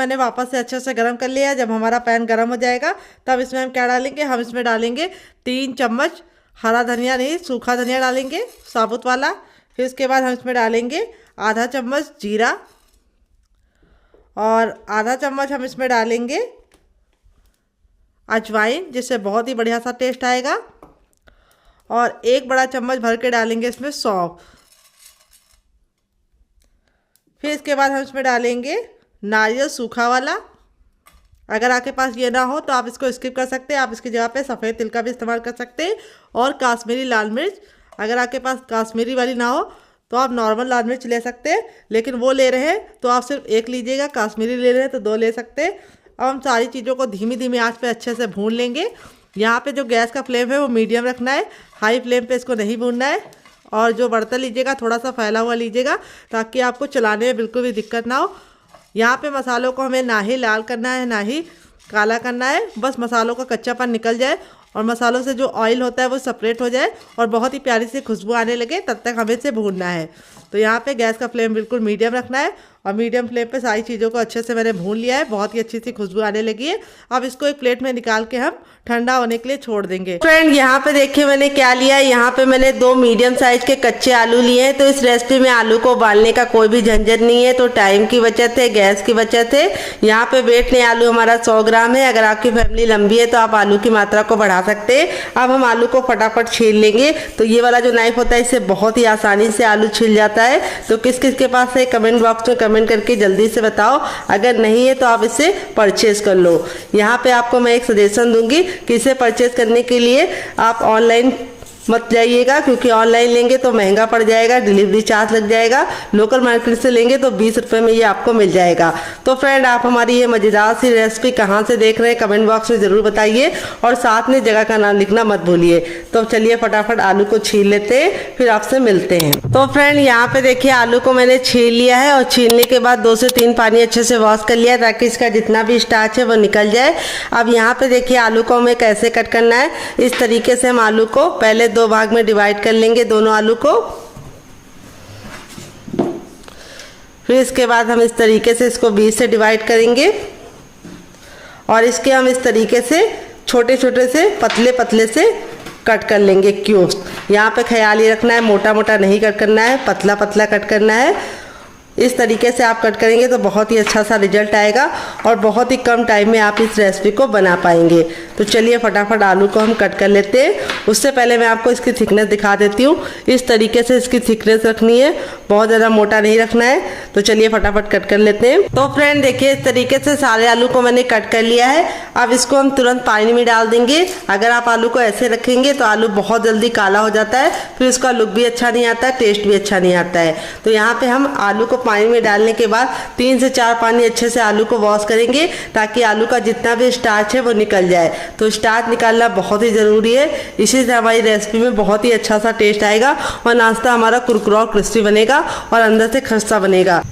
मैंने वापस से अच्छे से गर्म कर लिया है। जब हमारा पैन गर्म हो जाएगा तब इसमें हम क्या डालेंगे, हम इसमें डालेंगे 3 चम्मच हरा धनिया, नहीं सूखा धनिया डालेंगे साबुत वाला। फिर उसके बाद हम इसमें डालेंगे आधा चम्मच जीरा और आधा चम्मच हम इसमें डालेंगे अजवाइन, जिससे बहुत ही बढ़िया सा टेस्ट आएगा। और 1 बड़ा चम्मच भर के डालेंगे इसमें सौंफ। फिर इसके बाद हम इसमें डालेंगे नारियल सूखा वाला। अगर आपके पास ये ना हो तो आप इसको स्किप कर सकते हैं, आप इसकी जगह पे सफ़ेद तिल का भी इस्तेमाल कर सकते हैं। और काश्मीरी लाल मिर्च, अगर आपके पास काश्मीरी वाली ना हो तो आप नॉर्मल लाल मिर्च ले सकते हैं, लेकिन वो ले रहे हैं तो आप सिर्फ 1 लीजिएगा, काश्मीरी ले रहे हैं तो 2 ले सकते हैं। अब हम सारी चीज़ों को धीमी धीमी आंच पे अच्छे से भून लेंगे। यहाँ पे जो गैस का फ्लेम है वो मीडियम रखना है, हाई फ्लेम पे इसको नहीं भूनना है। और जो बर्तन लीजिएगा थोड़ा सा फैला हुआ लीजिएगा ताकि आपको चलाने में बिल्कुल भी दिक्कत ना हो। यहाँ पे मसालों को हमें ना ही लाल करना है ना ही काला करना है, बस मसालों का कच्चापन निकल जाए और मसालों से जो ऑयल होता है वो सेपरेट हो जाए और बहुत ही प्यारी सी खुशबू आने लगे, तब तक हमें इसे भूनना है। तो यहाँ पे गैस का फ्लेम बिल्कुल मीडियम रखना है और मीडियम फ्लेम पे सारी चीज़ों को अच्छे से मैंने भून लिया है, बहुत ही अच्छी सी खुशबू आने लगी है। अब इसको एक प्लेट में निकाल के हम ठंडा होने के लिए छोड़ देंगे। फ्रेंड यहाँ पे देखिए मैंने क्या लिया है, यहाँ पे मैंने 2 मीडियम साइज के कच्चे आलू लिए हैं। तो इस रेसिपी में आलू को उबालने का कोई भी झंझट नहीं है, तो टाइम की बचत है, गैस की बचत है। यहाँ पे वेट में आलू हमारा 100 ग्राम है। अगर आपकी फैमिली लंबी है तो आप आलू की मात्रा को बढ़ा सकते हैं। अब हम आलू को फटाफट छील लेंगे। तो ये वाला जो नाइफ होता है इससे बहुत ही आसानी से आलू छिल जाता है। तो किस किस के पास है कमेंट बॉक्स में कमेंट करके जल्दी से बताओ, अगर नहीं है तो आप इसे परचेज कर लो। यहाँ पे आपको मैं एक सजेशन दूंगी कि इसे परचेज करने के लिए आप ऑनलाइन मत जाइएगा, क्योंकि ऑनलाइन लेंगे तो महंगा पड़ जाएगा, डिलीवरी चार्ज लग जाएगा। लोकल मार्केट से लेंगे तो 20 रुपये में ये आपको मिल जाएगा। तो फ्रेंड आप हमारी ये मज़ेदार सी रेसिपी कहाँ से देख रहे हैं कमेंट बॉक्स में ज़रूर बताइए और साथ में जगह का नाम लिखना मत भूलिए। तो चलिए फटाफट आलू को छील लेते हैं, फिर आपसे मिलते हैं। तो फ्रेंड यहाँ पे देखिए आलू को मैंने छील लिया है और छीलने के बाद 2 से 3 पानी अच्छे से वॉश कर लिया ताकि इसका जितना भी स्टार्च है वो निकल जाए। अब यहाँ पे देखिए आलू को हमें कैसे कट करना है। इस तरीके से हम आलू को पहले 2 भाग में डिवाइड कर लेंगे, दोनों आलू को। फिर इसके बाद हम इस तरीके से इसको 20 से डिवाइड करेंगे और इसके हम इस तरीके से छोटे छोटे से पतले पतले से कट कर लेंगे क्यूब्स। यहाँ पे ख्याल ये रखना है मोटा मोटा नहीं कट करना है, पतला पतला कट करना है। इस तरीके से आप कट करेंगे तो बहुत ही अच्छा सा रिजल्ट आएगा और बहुत ही कम टाइम में आप इस रेसिपी को बना पाएंगे। तो चलिए फटाफट आलू को हम कट कर लेते हैं। उससे पहले मैं आपको इसकी थिकनेस दिखा देती हूँ। इस तरीके से इसकी थिकनेस रखनी है, बहुत ज़्यादा मोटा नहीं रखना है। तो चलिए फटाफट कट कर लेते हैं। तो फ्रेंड देखिए इस तरीके से सारे आलू को मैंने कट कर लिया है। अब इसको हम तुरंत पानी में डाल देंगे। अगर आप आलू को ऐसे रखेंगे तो आलू बहुत जल्दी काला हो जाता है, फिर उसका लुक भी अच्छा नहीं आता है, टेस्ट भी अच्छा नहीं आता है। तो यहाँ पे हम आलू को पानी में डालने के बाद 3 से 4 पानी अच्छे से आलू को वॉश करेंगे ताकि आलू का जितना भी स्टार्च है वो निकल जाए। तो स्टार्च निकालना बहुत ही ज़रूरी है, इसी से हमारी रेसिपी में बहुत ही अच्छा सा टेस्ट आएगा और नाश्ता हमारा कुरकुरा और क्रिस्पी बनेगा और अंदर से खस्ता बनेगा।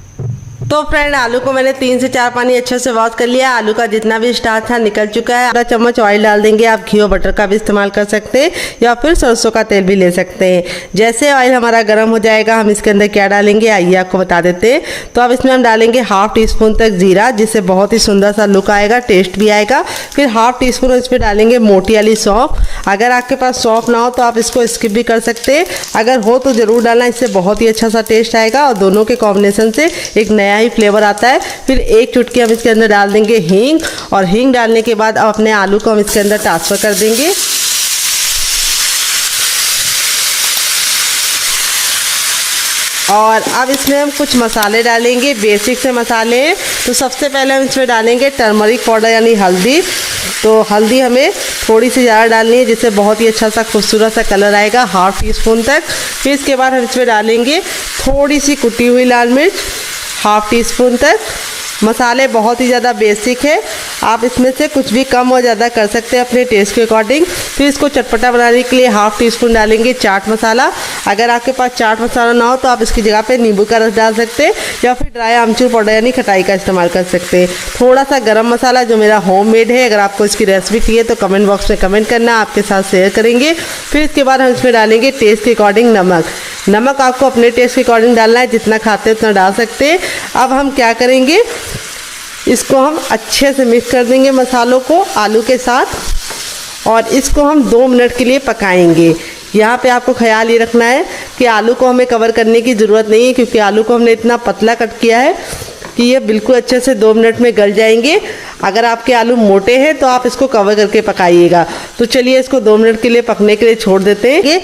तो फ्रेंड आलू को मैंने 3 से 4 पानी अच्छे से वॉश कर लिया। आलू का जितना भी स्टार्च था निकल चुका है। आधा चम्मच ऑयल डाल देंगे। आप घी और बटर का भी इस्तेमाल कर सकते हैं या फिर सरसों का तेल भी ले सकते हैं। जैसे ऑयल हमारा गर्म हो जाएगा हम इसके अंदर क्या डालेंगे आइए आपको बता देते हैं। तो अब इसमें हम डालेंगे 1/2 टीस्पून तक जीरा, जिससे बहुत ही सुंदर सा लुक आएगा, टेस्ट भी आएगा। फिर 1/2 टीस्पून इसमें डालेंगे मोटी वाली सौंफ। अगर आपके पास सौंफ ना हो तो आप इसको स्किप भी कर सकते हैं, अगर हो तो ज़रूर डालना, इससे बहुत ही अच्छा सा टेस्ट आएगा और दोनों के कॉम्बिनेशन से एक नया ही फ्लेवर आता है। फिर 1 चुटकी हम इसके अंदर डाल देंगे हींग और हींग डालने के बाद अब अपने आलू को हम इसके अंदर ट्रांसफर कर देंगे। और अब इसमें हम कुछ मसाले डालेंगे, बेसिक से मसाले हैं। तो सबसे पहले हम इसमें डालेंगे टर्मरिक पाउडर यानी हल्दी। तो हल्दी हमें थोड़ी सी ज़्यादा डालनी है जिससे बहुत ही अच्छा सा खूबसूरत सा कलर आएगा, 1/2 टीस्पून तक। फिर इसके बाद हम इसमें डालेंगे थोड़ी सी कुटी हुई लाल मिर्च, 1/2 टीस्पून तक। मसाले बहुत ही ज़्यादा बेसिक है, आप इसमें से कुछ भी कम और ज़्यादा कर सकते हैं अपने टेस्ट के अकॉर्डिंग। फिर इसको चटपटा बनाने के लिए 1/2 टीस्पून डालेंगे चाट मसाला। अगर आपके पास चाट मसाला ना हो तो आप इसकी जगह पे नींबू का रस डाल सकते हैं या फिर ड्राई आमचूर पाउडर यानी खटाई का इस्तेमाल कर सकते हैं। थोड़ा सा गरम मसाला जो मेरा होममेड है, अगर आपको इसकी रेसिपी चाहिए तो कमेंट बॉक्स में कमेंट करना, आपके साथ शेयर करेंगे। फिर इसके बाद हम इसमें डालेंगे टेस्ट के अकॉर्डिंग नमक। नमक आपको अपने टेस्ट के अकॉर्डिंग डालना है, जितना खाते हैं उतना डाल सकते हैं। अब हम क्या करेंगे, इसको हम अच्छे से मिक्स कर देंगे मसालों को आलू के साथ और इसको हम 2 मिनट के लिए पकाएंगे। यहाँ पे आपको ख्याल ये रखना है कि आलू को हमें कवर करने की ज़रूरत नहीं है, क्योंकि आलू को हमने इतना पतला कट किया है कि ये बिल्कुल अच्छे से 2 मिनट में गल जाएंगे। अगर आपके आलू मोटे हैं तो आप इसको कवर करके पकाइएगा। तो चलिए इसको 2 मिनट के लिए पकने के लिए छोड़ देते हैं।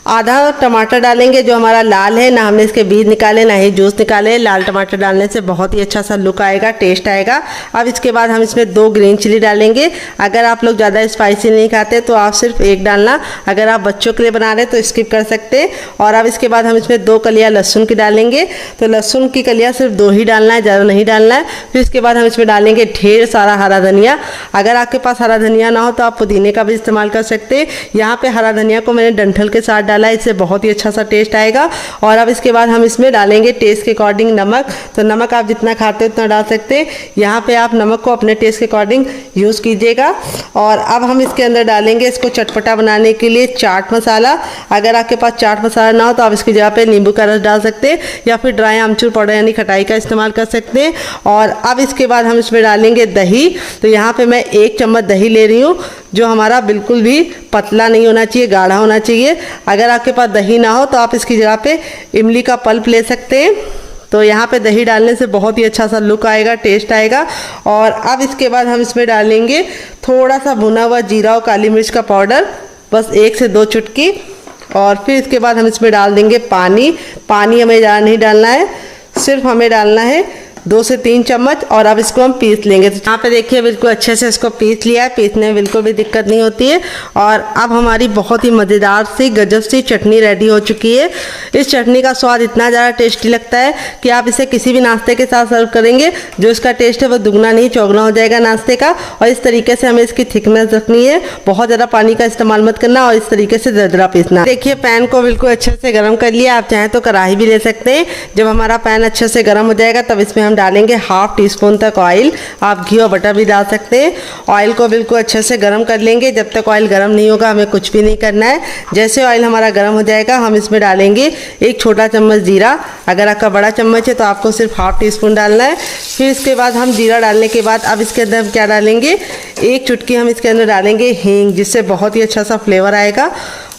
आधा टमाटर डालेंगे जो हमारा लाल है, ना हमने इसके बीज निकाले ना ही जूस निकाले। लाल टमाटर डालने से बहुत ही अच्छा सा लुक आएगा, टेस्ट आएगा। अब इसके बाद हम इसमें 2 ग्रीन चिली डालेंगे। अगर आप लोग ज़्यादा स्पाइसी नहीं खाते तो आप सिर्फ 1 डालना, अगर आप बच्चों के लिए बना रहे तो स्किप कर सकते हैं। और अब इसके बाद हम इसमें 2 कलियाँ लहसुन की डालेंगे। तो लहसुन की कलियाँ सिर्फ 2 ही डालना है, ज़्यादा नहीं डालना है। फिर इसके बाद हम इसमें डालेंगे ढेर सारा हरा धनिया। अगर आपके पास हरा धनिया ना हो तो आप पुदीने का भी इस्तेमाल कर सकते हैं। यहाँ पे हरा धनिया को मैंने डंठल के साथ डाला है, इससे बहुत ही अच्छा सा टेस्ट आएगा। और अब इसके बाद हम इसमें डालेंगे टेस्ट के अकॉर्डिंग नमक। तो नमक आप जितना खाते हो उतना डाल सकते हैं। यहाँ पे आप नमक को अपने टेस्ट के अकॉर्डिंग यूज़ कीजिएगा। और अब हम इसके अंदर डालेंगे इसको चटपटा बनाने के लिए चाट मसाला। अगर आपके पास चाट मसाला ना हो तो आप इसकी जगह पे नींबू का रस डाल सकते हैं या फिर ड्राई आमचूर पाउडर यानी खटाई का इस्तेमाल कर सकते हैं। और अब इसके बाद हम इसमें डालेंगे दही। तो यहाँ पे मैं 1 चम्मच दही ले रही हूँ, जो हमारा बिल्कुल भी पतला नहीं होना चाहिए, गाढ़ा होना चाहिए। अगर आपके पास दही ना हो तो आप इसकी जगह पे इमली का पल्प ले सकते हैं। तो यहाँ पे दही डालने से बहुत ही अच्छा सा लुक आएगा, टेस्ट आएगा। और अब इसके बाद हम इसमें डालेंगे थोड़ा सा भुना हुआ जीरा और काली मिर्च का पाउडर, बस 1 से 2 चुटकी। और फिर इसके बाद हम इसमें डाल देंगे पानी। पानी हमें ज़्यादा नहीं डालना है, सिर्फ हमें डालना है 2 से 3 चम्मच। और अब इसको हम पीस लेंगे। तो यहाँ पे देखिए बिल्कुल अच्छे से इसको पीस लिया है, पीसने में बिल्कुल भी दिक्कत नहीं होती है। और अब हमारी बहुत ही मज़ेदार सी गजब सी चटनी रेडी हो चुकी है। इस चटनी का स्वाद इतना ज़्यादा टेस्टी लगता है कि आप इसे किसी भी नाश्ते के साथ सर्व करेंगे, जो इसका टेस्ट है वो दुगना नहीं चौगुना हो जाएगा नाश्ते का। और इस तरीके से हमें इसकी थिकनेस रखनी है, बहुत ज़्यादा पानी का इस्तेमाल मत करना और इस तरीके से दरदरा पीसना। देखिए पैन को बिल्कुल अच्छे से गर्म कर लिया। आप चाहें तो कढ़ाई भी ले सकते हैं। जब हमारा पैन अच्छे से गर्म हो जाएगा तब इसमें हम डालेंगे 1/2 टीस्पून तक ऑयल। आप घी और बटर भी डाल सकते हैं। ऑयल को बिल्कुल अच्छे से गर्म कर लेंगे। जब तक ऑयल गर्म नहीं होगा हमें कुछ भी नहीं करना है। जैसे ऑयल हमारा गर्म हो जाएगा हम इसमें डालेंगे 1 छोटा चम्मच जीरा। अगर आपका बड़ा चम्मच है तो आपको सिर्फ 1/2 टीस्पून डालना है। फिर इसके बाद हम जीरा डालने के बाद अब इसके अंदर हम क्या डालेंगे, 1 चुटकी हम इसके अंदर डालेंगे हींग, जिससे बहुत ही अच्छा सा फ्लेवर आएगा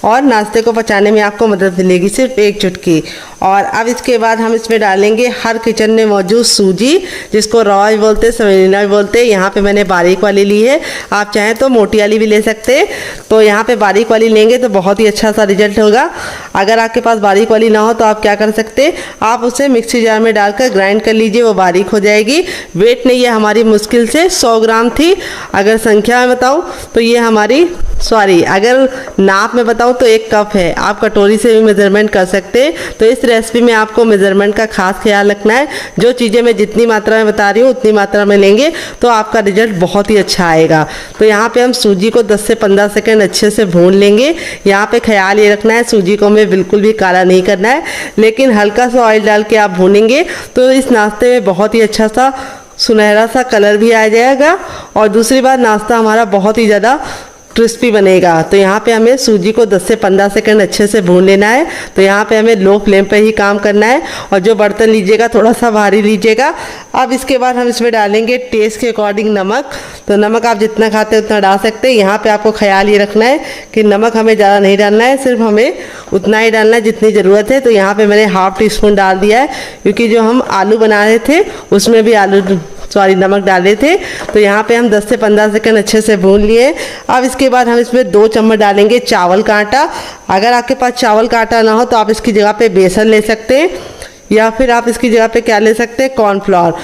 और नाश्ते को पचाने में आपको मदद मिलेगी, सिर्फ 1 चुटकी। और अब इसके बाद हम इसमें डालेंगे हर किचन में मौजूद सूजी, जिसको रॉ भी बोलते हैं, सेमेलिना भी बोलते हैं। यहाँ पे मैंने बारीक वाली ली है, आप चाहें तो मोटी वाली भी ले सकते हैं। तो यहाँ पे बारीक वाली लेंगे तो बहुत ही अच्छा सा रिजल्ट होगा। अगर आपके पास बारीक वाली ना हो तो आप क्या कर सकते हैं, आप उसे मिक्सी जार में डालकर ग्राइंड कर लीजिए, वो बारीक हो जाएगी। वेट नहीं, ये हमारी मुश्किल से 100 ग्राम थी। अगर संख्या में बताऊँ तो ये हमारी अगर नाप में बताऊँ तो 1 कप है। आप कटोरी से भी मेजरमेंट कर सकते हैं। तो इस रेसिपी में आपको मेजरमेंट का खास ख्याल रखना है। जो चीज़ें मैं जितनी मात्रा में बता रही हूँ उतनी मात्रा में लेंगे तो आपका रिजल्ट बहुत ही अच्छा आएगा। तो यहाँ पे हम सूजी को 10 से 15 सेकंड अच्छे से भून लेंगे। यहाँ पे ख्याल ये रखना है सूजी को हमें बिल्कुल भी काला नहीं करना है, लेकिन हल्का सा ऑयल डाल के आप भूनेंगे तो इस नाश्ते में बहुत ही अच्छा सा सुनहरा सा कलर भी आ जाएगा। और दूसरी बात, नाश्ता हमारा बहुत ही ज़्यादा क्रिस्पी बनेगा। तो यहाँ पे हमें सूजी को 10 से 15 सेकंड अच्छे से भून लेना है। तो यहाँ पे हमें लो फ्लेम पे ही काम करना है और जो बर्तन लीजिएगा थोड़ा सा भारी लीजिएगा। अब इसके बाद हम इसमें डालेंगे टेस्ट के अकॉर्डिंग नमक। तो नमक आप जितना खाते हैं उतना डाल सकते हैं। यहाँ पे आपको ख्याल ये रखना है कि नमक हमें ज़्यादा नहीं डालना है, सिर्फ हमें उतना ही डालना है जितनी ज़रूरत है। तो यहाँ पर मैंने 1/2 टीस्पून डाल दिया है, क्योंकि जो हम आलू बना रहे थे उसमें भी नमक डाले थे। तो यहाँ पे हम 10 से 15 सेकंड अच्छे से भून लिए। अब इसके बाद हम इसमें 2 चम्मच डालेंगे चावल का आटा। अगर आपके पास चावल का आटा ना हो तो आप इसकी जगह पे बेसन ले सकते हैं या फिर आप इसकी जगह पे क्या ले सकते हैं, कॉर्नफ्लोर।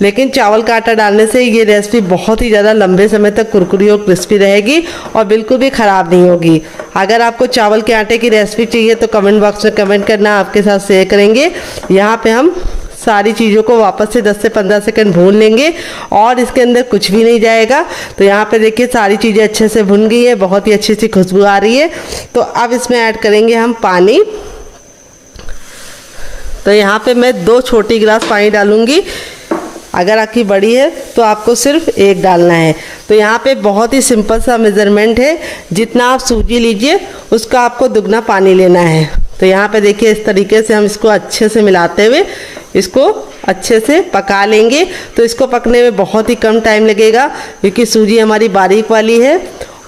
लेकिन चावल का आटा डालने से ये रेसिपी बहुत ही ज़्यादा लंबे समय तक कुरकुरी और क्रिस्पी रहेगी और बिल्कुल भी ख़राब नहीं होगी। अगर आपको चावल के आटे की रेसिपी चाहिए तो कमेंट बॉक्स में कमेंट करना, आपके साथ शेयर करेंगे। यहाँ पे हम सारी चीज़ों को वापस से 10 से 15 सेकंड भून लेंगे और इसके अंदर कुछ भी नहीं जाएगा। तो यहाँ पे देखिए सारी चीज़ें अच्छे से भुन गई है, बहुत ही अच्छी सी खुशबू आ रही है। तो अब इसमें ऐड करेंगे हम पानी। तो यहाँ पे मैं 2 छोटी गिलास पानी डालूंगी। अगर आपकी बड़ी है तो आपको सिर्फ 1 डालना है। तो यहाँ पे बहुत ही सिंपल सा मेज़रमेंट है, जितना आप सूजी लीजिए उसका आपको दुगना पानी लेना है। तो यहाँ पे देखिए इस तरीके से हम इसको अच्छे से मिलाते हुए इसको अच्छे से पका लेंगे। तो इसको पकने में बहुत ही कम टाइम लगेगा क्योंकि सूजी हमारी बारीक वाली है,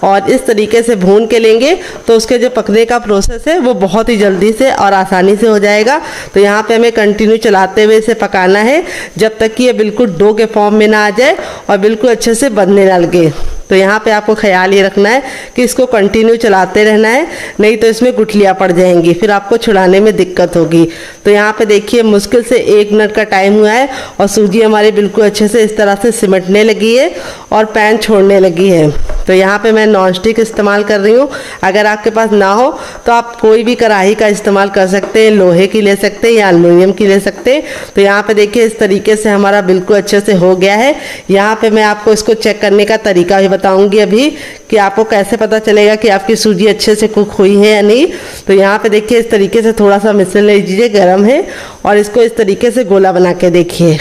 और इस तरीके से भून के लेंगे तो उसके जो पकने का प्रोसेस है वो बहुत ही जल्दी से और आसानी से हो जाएगा। तो यहाँ पे हमें कंटिन्यू चलाते हुए इसे पकाना है जब तक कि ये बिल्कुल डो के फॉर्म में ना आ जाए और बिल्कुल अच्छे से बनने ना लगे। तो यहाँ पे आपको ख्याल ये रखना है कि इसको कंटिन्यू चलाते रहना है, नहीं तो इसमें गुठलियाँ पड़ जाएंगी, फिर आपको छुड़ाने में दिक्कत होगी। तो यहाँ पे देखिए मुश्किल से 1 मिनट का टाइम हुआ है और सूजी हमारी बिल्कुल अच्छे से इस तरह से सिमटने लगी है और पैन छोड़ने लगी है। तो यहाँ पे मैं नॉन स्टिक इस्तेमाल कर रही हूँ। अगर आपके पास ना हो तो आप कोई भी कढ़ाई का इस्तेमाल कर सकते हैं, लोहे की ले सकते हैं या एल्युमिनियम की ले सकते हैं। तो यहाँ पे देखिए इस तरीके से हमारा बिल्कुल अच्छे से हो गया है। यहाँ पे मैं आपको इसको चेक करने का तरीका भी बताऊंगी अभी कि आपको कैसे पता चलेगा कि आपकी सूजी अच्छे से कुक हुई है या नहीं। तो यहाँ पे देखिए इस तरीके से थोड़ा सा मिश्रण ले लीजिए, गर्म है, और इसको इस तरीके से गोला बना के देखिए।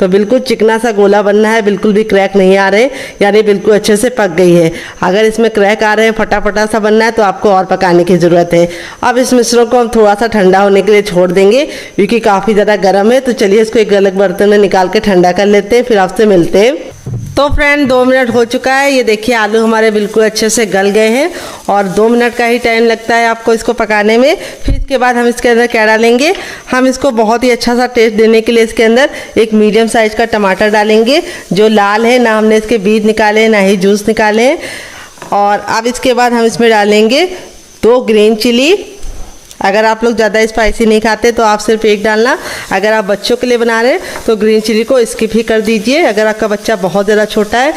तो बिल्कुल चिकना सा गोला बनना है, बिल्कुल भी क्रैक नहीं आ रहे, यानी बिल्कुल अच्छे से पक गई है। अगर इसमें क्रैक आ रहे हैं, फटाफटा सा बनना है, तो आपको और पकाने की ज़रूरत है। अब इस मिश्रण को हम थोड़ा सा ठंडा होने के लिए छोड़ देंगे क्योंकि काफ़ी ज़्यादा गर्म है। तो चलिए इसको एक अलग बर्तन में निकाल के ठंडा कर लेते हैं, फिर आपसे मिलते हैं। तो फ्रेंड 2 मिनट हो चुका है। ये देखिए आलू हमारे बिल्कुल अच्छे से गल गए हैं और 2 मिनट का ही टाइम लगता है आपको इसको पकाने में। फिर इसके बाद हम इसके अंदर क्या डालेंगे, हम इसको बहुत ही अच्छा सा टेस्ट देने के लिए इसके अंदर एक मीडियम साइज का टमाटर डालेंगे जो लाल है, ना हमने इसके बीज निकाले हैं ना ही जूस निकाले हैं। और अब इसके बाद हम इसमें डालेंगे 2 ग्रीन चिली। अगर आप लोग ज़्यादा स्पाइसी नहीं खाते तो आप सिर्फ 1 डालना। अगर आप बच्चों के लिए बना रहे हैं तो ग्रीन चिली को स्किप ही कर दीजिए। अगर आपका बच्चा बहुत ज़्यादा छोटा है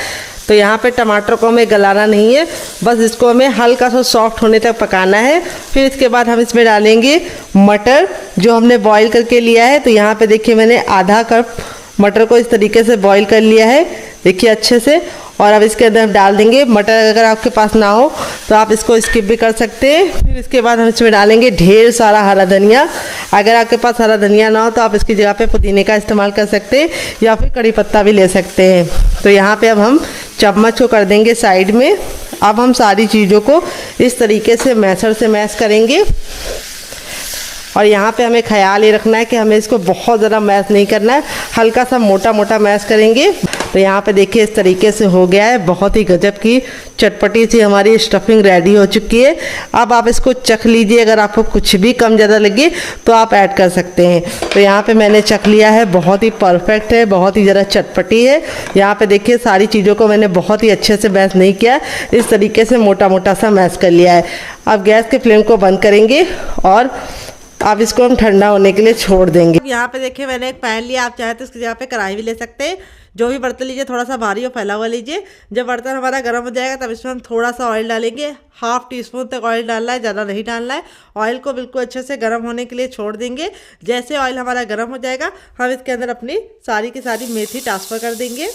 तो यहाँ पे टमाटर को हमें गलाना नहीं है, बस इसको हमें हल्का सा सॉफ्ट होने तक पकाना है। फिर इसके बाद हम इसमें डालेंगे मटर जो हमने बॉईल करके लिया है। तो यहाँ पे देखिए मैंने आधा कप मटर को इस तरीके से बॉईल कर लिया है, देखिए अच्छे से। और अब इसके अंदर हम डाल देंगे मटर। अगर आपके पास ना हो तो आप इसको स्किप भी कर सकते हैं। फिर इसके बाद हम इसमें डालेंगे ढेर सारा हरा धनिया। अगर आपके पास हरा धनिया ना हो तो आप इसकी जगह पे पुदीने का इस्तेमाल कर सकते हैं या फिर कड़ी पत्ता भी ले सकते हैं। तो यहाँ पे अब हम चम्मच को कर देंगे साइड में। अब हम सारी चीज़ों को इस तरीके से मैशर से मैश करेंगे। और यहाँ पे हमें ख्याल ये रखना है कि हमें इसको बहुत ज़्यादा मैश नहीं करना है, हल्का सा मोटा मोटा मैश करेंगे। तो यहाँ पे देखिए इस तरीके से हो गया है, बहुत ही गजब की चटपटी सी हमारी स्टफिंग रेडी हो चुकी है। अब आप इसको चख लीजिए, अगर आपको कुछ भी कम ज़्यादा लगे तो आप ऐड कर सकते हैं। तो यहाँ पे मैंने चख लिया है, बहुत ही परफेक्ट है, बहुत ही ज़्यादा चटपटी है। यहाँ पे देखिए सारी चीज़ों को मैंने बहुत ही अच्छे से मैश नहीं किया, इस तरीके से मोटा मोटा सा मैश कर लिया है। अब गैस के फ्लेम को बंद करेंगे और अब इसको हम ठंडा होने के लिए छोड़ देंगे। यहाँ पे देखिए मैंने एक पैन लिया, आप चाहे तो इसकी जगह पे कढ़ाई भी ले सकते हैं। जो भी बर्तन लीजिए थोड़ा सा भारी और फैला हुआ लीजिए। जब बर्तन हमारा गर्म हो जाएगा तब इसमें हम थोड़ा सा ऑयल डालेंगे, 1/2 टीस्पून तक ऑयल डालना है, ज़्यादा नहीं डालना है। ऑयल को बिल्कुल अच्छे से गर्म होने के लिए छोड़ देंगे। जैसे ऑयल हमारा गर्म हो जाएगा हम इसके अंदर अपनी सारी की सारी मेथी ट्रांसफ़र कर देंगे।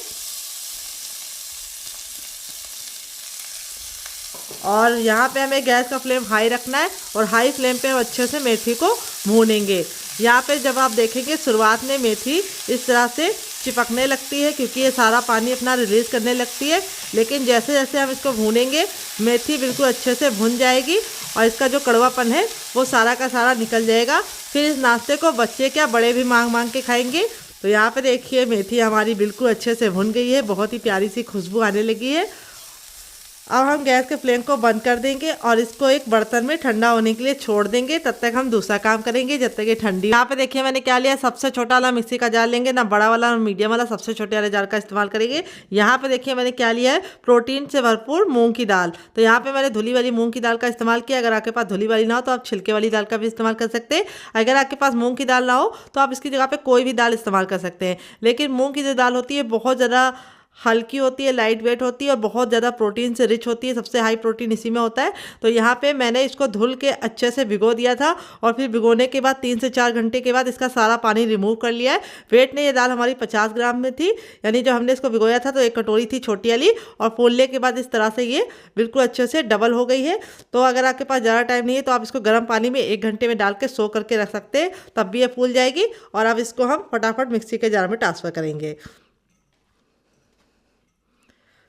और यहाँ पे हमें गैस का फ्लेम हाई रखना है और हाई फ्लेम पे हम अच्छे से मेथी को भूनेंगे। यहाँ पे जब आप देखेंगे शुरुआत में मेथी इस तरह से चिपकने लगती है क्योंकि ये सारा पानी अपना रिलीज़ करने लगती है, लेकिन जैसे जैसे हम इसको भूनेंगे मेथी बिल्कुल अच्छे से भुन जाएगी और इसका जो कड़वापन है वो सारा का सारा निकल जाएगा। फिर इस नाश्ते को बच्चे क्या बड़े भी मांग मांग के खाएंगे। तो यहाँ पे देखिए मेथी हमारी बिल्कुल अच्छे से भुन गई है, बहुत ही प्यारी सी खुशबू आने लगी है। अब हम गैस के फ्लेम को बंद कर देंगे और इसको एक बर्तन में ठंडा होने के लिए छोड़ देंगे। तब तक हम दूसरा काम करेंगे जब तक ये ठंडी। यहाँ पे देखिए मैंने क्या लिया, सबसे छोटा वाला मिक्सी का जार लेंगे, ना बड़ा वाला ना मीडियम वाला, सबसे छोटे वाले जार का इस्तेमाल करेंगे। यहाँ पे देखिए मैंने क्या लिया है, प्रोटीन से भरपूर मूंग की दाल। तो यहाँ पे मैंने धुली वाली मूंग की दाल का इस्तेमाल किया। अगर आपके पास धुली वाली ना हो तो आप छिलके वाली दाल का भी इस्तेमाल कर सकते हैं। अगर आपके पास मूंग की दाल ना हो तो आप इसकी जगह पे कोई भी दाल इस्तेमाल कर सकते हैं। लेकिन मूंग की जो दाल होती है बहुत ज़्यादा हल्की होती है, लाइट वेट होती है और बहुत ज़्यादा प्रोटीन से रिच होती है। सबसे हाई प्रोटीन इसी में होता है। तो यहाँ पे मैंने इसको धुल के अच्छे से भिगो दिया था और फिर भिगोने के बाद 3 से 4 घंटे के बाद इसका सारा पानी रिमूव कर लिया है। वेट ने ये दाल हमारी 50 ग्राम में थी, यानी जब हमने इसको भिगोया था तो 1 कटोरी थी छोटी वाली, और फूलने के बाद इस तरह से ये बिल्कुल अच्छे से डबल हो गई है। तो अगर आपके पास ज़्यादा टाइम नहीं है तो आप इसको गर्म पानी में 1 घंटे में डाल के सो करके रख सकते हैं, तब भी ये फूल जाएगी। और अब इसको हम फटाफट मिक्सी के जार में ट्रांसफ़र करेंगे।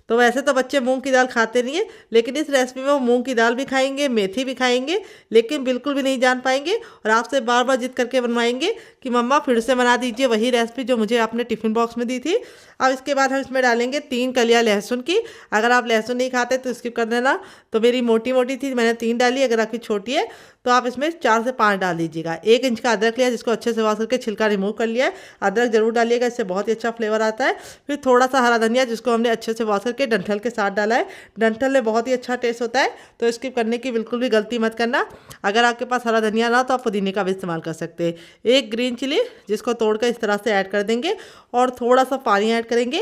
तो वैसे तो बच्चे मूंग की दाल खाते नहीं है, लेकिन इस रेसिपी में वो मूंग की दाल भी खाएंगे, मेथी भी खाएंगे, लेकिन बिल्कुल भी नहीं जान पाएंगे और आपसे बार बार जिद करके बनवाएंगे कि मम्मा फिर से बना दीजिए वही रेसिपी जो मुझे आपने टिफ़िन बॉक्स में दी थी। अब इसके बाद हम इसमें डालेंगे 3 कलियाँ लहसुन की। अगर आप लहसुन नहीं खाते तो स्किप कर देना। तो मेरी मोटी मोटी थी, मैंने 3 डाली। अगर आपकी छोटी है तो आप इसमें 4 से 5 डाल दीजिएगा। 1 इंच का अदरक लिया जिसको अच्छे से वॉश करके छिलका रिमूव कर लिया है। अदरक जरूर डालिएगा, इससे बहुत ही अच्छा फ्लेवर आता है। फिर थोड़ा सा हरा धनिया जिसको हमने अच्छे से वॉश करके डंठल के साथ डाला है। डंठल में बहुत ही अच्छा टेस्ट होता है, तो स्किप करने की बिल्कुल भी गलती मत करना। अगर आपके पास हरा धनिया ना हो तो आप पुदीने का भी इस्तेमाल कर सकते हैं। 1 ग्रीन चिली जिसको तोड़कर इस तरह से ऐड कर देंगे और थोड़ा सा पानी ऐड करेंगे,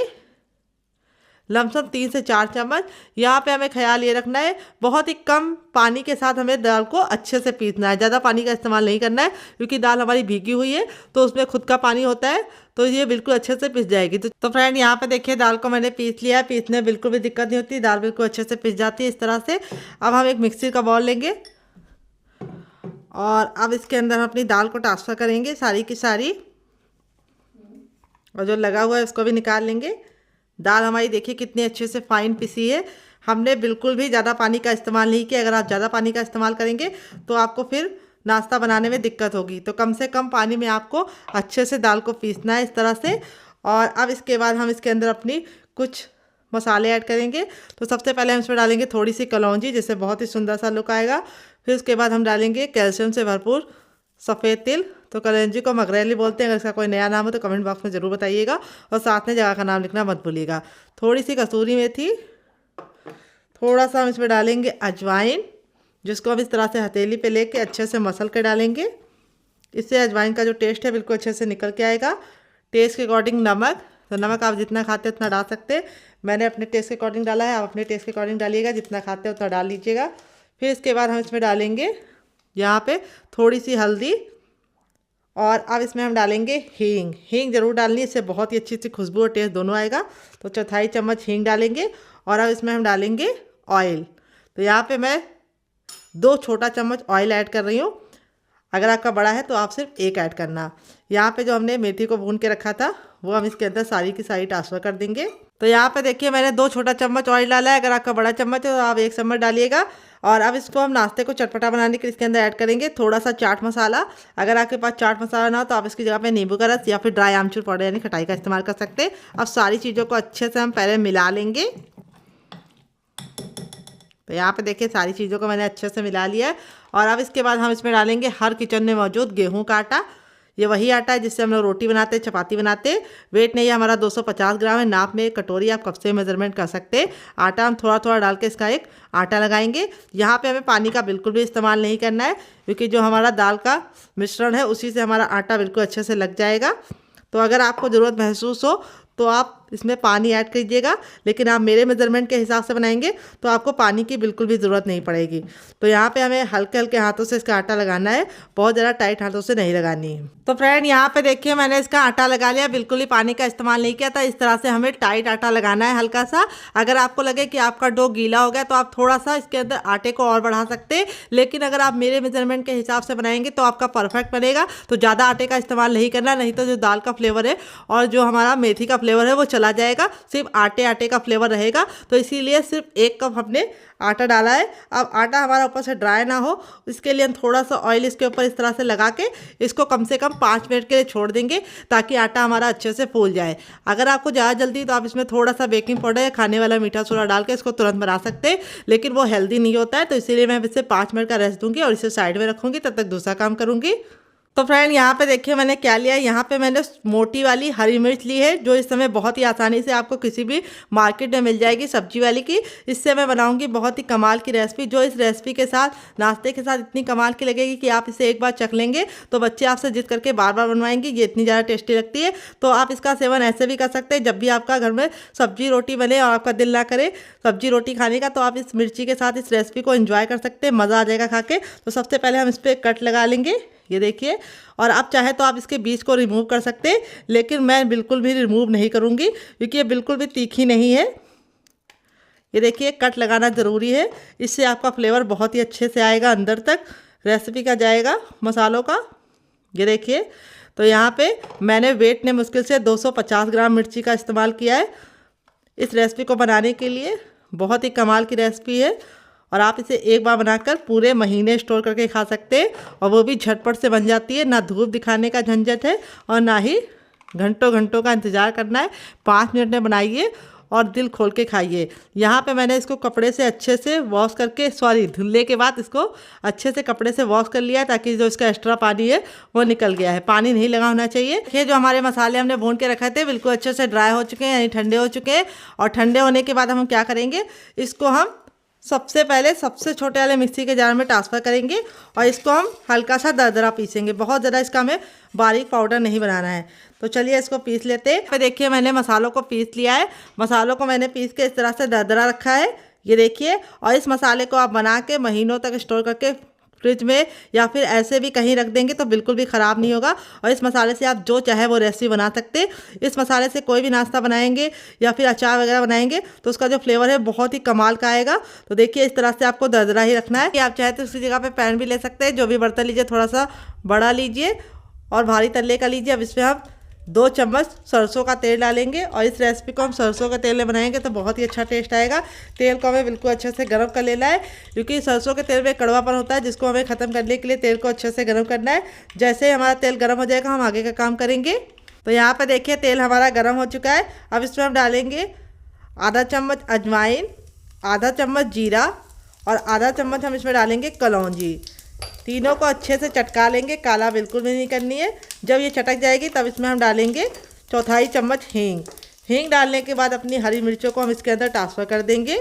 लमसम 3 से 4 चम्मच। यहाँ पे हमें ख्याल ये रखना है बहुत ही कम पानी के साथ हमें दाल को अच्छे से पीसना है। ज़्यादा पानी का इस्तेमाल नहीं करना है क्योंकि दाल हमारी भीगी हुई है तो उसमें खुद का पानी होता है, तो ये बिल्कुल अच्छे से पिस जाएगी। तो फ्रेंड यहाँ पे देखिए दाल को मैंने पीस लिया है। पीसने में बिल्कुल भी दिक्कत नहीं होती, दाल बिल्कुल अच्छे से पिस जाती है इस तरह से। अब हम एक मिक्सी का बाउल लेंगे और अब इसके अंदर हम अपनी दाल को ट्रांसफ़र करेंगे सारी की सारी, और जो लगा हुआ है उसको भी निकाल लेंगे। दाल हमारी देखिए कितनी अच्छे से फाइन पिसी है। हमने बिल्कुल भी ज़्यादा पानी का इस्तेमाल नहीं किया। अगर आप ज़्यादा पानी का इस्तेमाल करेंगे तो आपको फिर नाश्ता बनाने में दिक्कत होगी। तो कम से कम पानी में आपको अच्छे से दाल को पीसना है इस तरह से। और अब इसके बाद हम इसके अंदर अपनी कुछ मसाले ऐड करेंगे। तो सबसे पहले हम इसमें डालेंगे थोड़ी सी कलौंजी, जिससे बहुत ही सुंदर सा लुक आएगा। फिर उसके बाद हम डालेंगे कैल्शियम से भरपूर सफ़ेद तिल। तो कलौंजी को मगरेली बोलते हैं। अगर इसका कोई नया नाम हो तो कमेंट बॉक्स में ज़रूर बताइएगा और साथ में जगह का नाम लिखना मत भूलिएगा। थोड़ी सी कसूरी मेथी, थोड़ा सा हम इसमें डालेंगे अजवाइन, जिसको हम इस तरह से हथेली पे लेके अच्छे से मसल के डालेंगे। इससे अजवाइन का जो टेस्ट है बिल्कुल अच्छे से निकल के आएगा। टेस्ट के अकॉर्डिंग नमक, तो नमक आप जितना खाते हैं उतना डाल सकते हैं। मैंने अपने टेस्ट के अकॉर्डिंग डाला है, आप अपने टेस्ट के अकॉर्डिंग डालिएगा, जितना खाते हैं उतना डाल लीजिएगा। फिर इसके बाद हम इसमें डालेंगे यहाँ पे थोड़ी सी हल्दी और अब इसमें हम डालेंगे हींग। हींग जरूर डालनी है, इससे बहुत ही अच्छी सी खुशबू और टेस्ट दोनों आएगा। तो 1/4 चम्मच हींग डालेंगे और अब इसमें हम डालेंगे ऑयल। तो यहाँ पे मैं 2 छोटा चम्मच ऑयल ऐड कर रही हूँ। अगर आपका बड़ा है तो आप सिर्फ 1 ऐड करना। यहाँ पे जो हमने मेथी को भून के रखा था वो हम इसके अंदर सारी की सारी ट्रांसफ़र कर देंगे। तो यहाँ पे देखिए मैंने 2 छोटा चम्मच ऑयल डाला है। अगर आपका बड़ा चम्मच है तो आप 1 चम्मच डालिएगा। और अब इसको हम नाश्ते को चटपटा बनाने के लिए इसके अंदर ऐड करेंगे थोड़ा सा चाट मसाला। अगर आपके पास चाट मसाला ना हो तो आप इसकी जगह पे नींबू का रस या फिर ड्राई आमचूर पाउडर यानी खटाई का इस्तेमाल कर सकते हैं। अब सारी चीज़ों को अच्छे से हम पहले मिला लेंगे। तो यहाँ पे देखिए सारी चीज़ों को मैंने अच्छे से मिला लिया है। और अब इसके बाद हम इसमें डालेंगे हर किचन में मौजूद गेहूं का आटा। ये वही आटा है जिससे हम लोग रोटी बनाते हैं, चपाती बनाते हैं। वेट नहीं है हमारा 250 ग्राम है। नाप में एक कटोरी आप कप से मेजरमेंट कर सकते हैं। आटा हम थोड़ा थोड़ा डाल के इसका एक आटा लगाएंगे। यहाँ पे हमें पानी का बिल्कुल भी इस्तेमाल नहीं करना है क्योंकि जो हमारा दाल का मिश्रण है उसी से हमारा आटा बिल्कुल अच्छे से लग जाएगा। तो अगर आपको ज़रूरत महसूस हो तो आप इसमें पानी ऐड कीजिएगा, लेकिन आप मेरे मेजरमेंट के हिसाब से बनाएंगे तो आपको पानी की बिल्कुल भी ज़रूरत नहीं पड़ेगी। तो यहाँ पे हमें हल्के हल्के हाथों से इसका आटा लगाना है, बहुत ज़्यादा टाइट हाथों से नहीं लगानी है। तो फ्रेंड यहाँ पे देखिए मैंने इसका आटा लगा लिया, बिल्कुल ही पानी का इस्तेमाल नहीं किया था। इस तरह से हमें टाइट आटा लगाना है हल्का सा। अगर आपको लगे कि आपका डो गीला हो गया तो आप थोड़ा सा इसके अंदर आटे को और बढ़ा सकते हैं, लेकिन अगर आप मेरे मेजरमेंट के हिसाब से बनाएंगे तो आपका परफेक्ट बनेगा। तो ज़्यादा आटे का इस्तेमाल नहीं करना, नहीं तो जो दाल का फ्लेवर है और जो हमारा मेथी का फ्लेवर है वो चला जाएगा, सिर्फ आटे आटे का फ्लेवर रहेगा। तो इसीलिए सिर्फ 1 कप हमने आटा डाला है। अब आटा हमारा ऊपर से ड्राई ना हो इसके लिए हम थोड़ा सा ऑयल इसके ऊपर इस तरह से लगा के इसको कम से कम 5 मिनट के लिए छोड़ देंगे ताकि आटा हमारा अच्छे से फूल जाए। अगर आपको ज़्यादा जल्दी तो आप इसमें थोड़ा सा बेकिंग पाउडर या खाने वाला मीठा सोडा डाल के इसको तुरंत बना सकते हैं, लेकिन वो हेल्दी नहीं होता है। तो इसीलिए मैं इसे 5 मिनट का रेस्ट दूंगी और इसे साइड में रखूँगी, तब तक दूसरा काम करूँगी। तो फ्रेंड यहाँ पे देखिए मैंने क्या लिया है। यहाँ पे मैंने मोटी वाली हरी मिर्च ली है जो इस समय बहुत ही आसानी से आपको किसी भी मार्केट में मिल जाएगी, सब्जी वाली की। इससे मैं बनाऊंगी बहुत ही कमाल की रेसिपी, जो इस रेसिपी के साथ नाश्ते के साथ इतनी कमाल की लगेगी कि आप इसे एक बार चख लेंगे तो बच्चे आपसे जिद करके बार बार बनवाएंगे। ये इतनी ज़्यादा टेस्टी लगती है। तो आप इसका सेवन ऐसे भी कर सकते हैं, जब भी आपका घर में सब्जी रोटी बने और आपका दिल ना करे सब्जी रोटी खाने का तो आप इस मिर्ची के साथ इस रेसिपी को एंजॉय कर सकते हैं, मज़ा आ जाएगा खा के। तो सबसे पहले हम इस पर कट लगा लेंगे, ये देखिए। और आप चाहे तो आप इसके बीज को रिमूव कर सकते हैं, लेकिन मैं बिल्कुल भी रिमूव नहीं करूँगी क्योंकि ये बिल्कुल भी तीखी नहीं है। ये देखिए कट लगाना ज़रूरी है, इससे आपका फ्लेवर बहुत ही अच्छे से आएगा, अंदर तक रेसिपी का जाएगा मसालों का। ये देखिए तो यहाँ पे मैंने वेट ने मुश्किल से 250 ग्राम मिर्ची का इस्तेमाल किया है। इस रेसिपी को बनाने के लिए। बहुत ही कमाल की रेसिपी है और आप इसे एक बार बनाकर पूरे महीने स्टोर करके खा सकते हैं और वो भी झटपट से बन जाती है। ना धूप दिखाने का झंझट है और ना ही घंटों घंटों का इंतज़ार करना है। 5 मिनट में बनाइए और दिल खोल के खाइए। यहाँ पे मैंने इसको कपड़े से अच्छे से वॉश करके, धुलने के बाद इसको अच्छे से कपड़े से वॉश कर लिया है ताकि जो इसका एक्स्ट्रा पानी है वो निकल गया है। पानी नहीं लगा होना चाहिए। ये जो हमारे मसाले हमने भून के रखे थे बिल्कुल अच्छे से ड्राई हो चुके हैं, यानी ठंडे हो चुके हैं। और ठंडे होने के बाद हम क्या करेंगे, इसको हम सबसे पहले सबसे छोटे वाले मिक्सी के जार में ट्रांसफ़र करेंगे और इसको हम हल्का सा दरदरा पीसेंगे। बहुत ज़्यादा इसका हमें बारीक पाउडर नहीं बनाना है। तो चलिए इसको पीस लेते हैं। देखिए मैंने मसालों को पीस लिया है। मसालों को मैंने पीस के इस तरह से दरदरा रखा है, ये देखिए। और इस मसाले को आप बना के महीनों तक स्टोर करके फ्रिज में या फिर ऐसे भी कहीं रख देंगे तो बिल्कुल भी ख़राब नहीं होगा। और इस मसाले से आप जो चाहे वो रेसिपी बना सकते हैं। इस मसाले से कोई भी नाश्ता बनाएंगे या फिर अचार वगैरह बनाएंगे तो उसका जो फ्लेवर है बहुत ही कमाल का आएगा। तो देखिए इस तरह से आपको दरदरा ही रखना है। आप चाहे तो उसकी जगह पे पैन भी ले सकते हैं। जो भी बर्तन लीजिए थोड़ा सा बड़ा लीजिए और भारी तले का लीजिए। अब इसमें हम 2 चम्मच सरसों का तेल डालेंगे और इस रेसिपी को हम सरसों के तेल में बनाएंगे तो बहुत ही अच्छा टेस्ट आएगा। तेल को हमें बिल्कुल अच्छे से गर्म कर लेना है क्योंकि सरसों के तेल में कड़वापन होता है जिसको हमें ख़त्म करने के लिए तेल को अच्छे से गर्म करना है। जैसे ही हमारा तेल गर्म हो जाएगा हम आगे का काम करेंगे। तो यहाँ पर देखिए तेल हमारा गर्म हो चुका है। अब इसमें हम डालेंगे आधा चम्मच अजवाइन, आधा चम्मच जीरा और आधा चम्मच हम इसमें डालेंगे कलौंजी। तीनों को अच्छे से चटका लेंगे, काला बिल्कुल भी नहीं करनी है। जब ये चटक जाएगी तब इसमें हम डालेंगे 1/4 चम्मच हींग। हींग डालने के बाद अपनी हरी मिर्चों को हम इसके अंदर ट्रांसफ़र कर देंगे।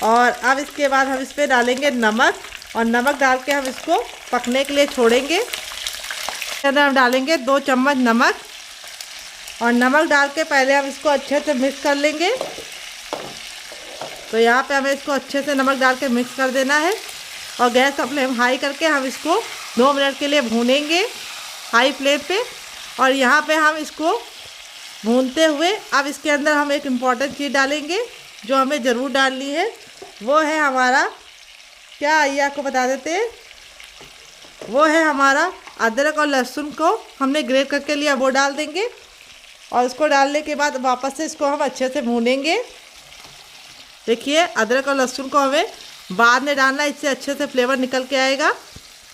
और अब इसके बाद हम इस पर डालेंगे नमक और नमक डाल के हम इसको पकने के लिए छोड़ेंगे। इसके अंदर हम डालेंगे 2 चम्मच नमक और नमक डाल के पहले हम इसको अच्छे से मिक्स कर लेंगे। तो यहाँ पे हमें इसको अच्छे से नमक डाल के मिक्स कर देना है और गैस का फ्लेम हाई करके हम इसको 2 मिनट के लिए भूनेंगे हाई फ्लेम पे। और यहाँ पे हम इसको भूनते हुए अब इसके अंदर हम एक इम्पॉर्टेंट चीज़ डालेंगे जो हमें ज़रूर डालनी है। वो है हमारा, क्या आइए आपको बता देते हैं, वो है हमारा अदरक और लहसुन को हमने ग्रेट करके लिया, वो डाल देंगे। और उसको डालने के बाद वापस से इसको हम अच्छे से भूनेंगे। देखिए अदरक और लहसुन को हमें बाद में डालना है, इससे अच्छे से फ्लेवर निकल के आएगा।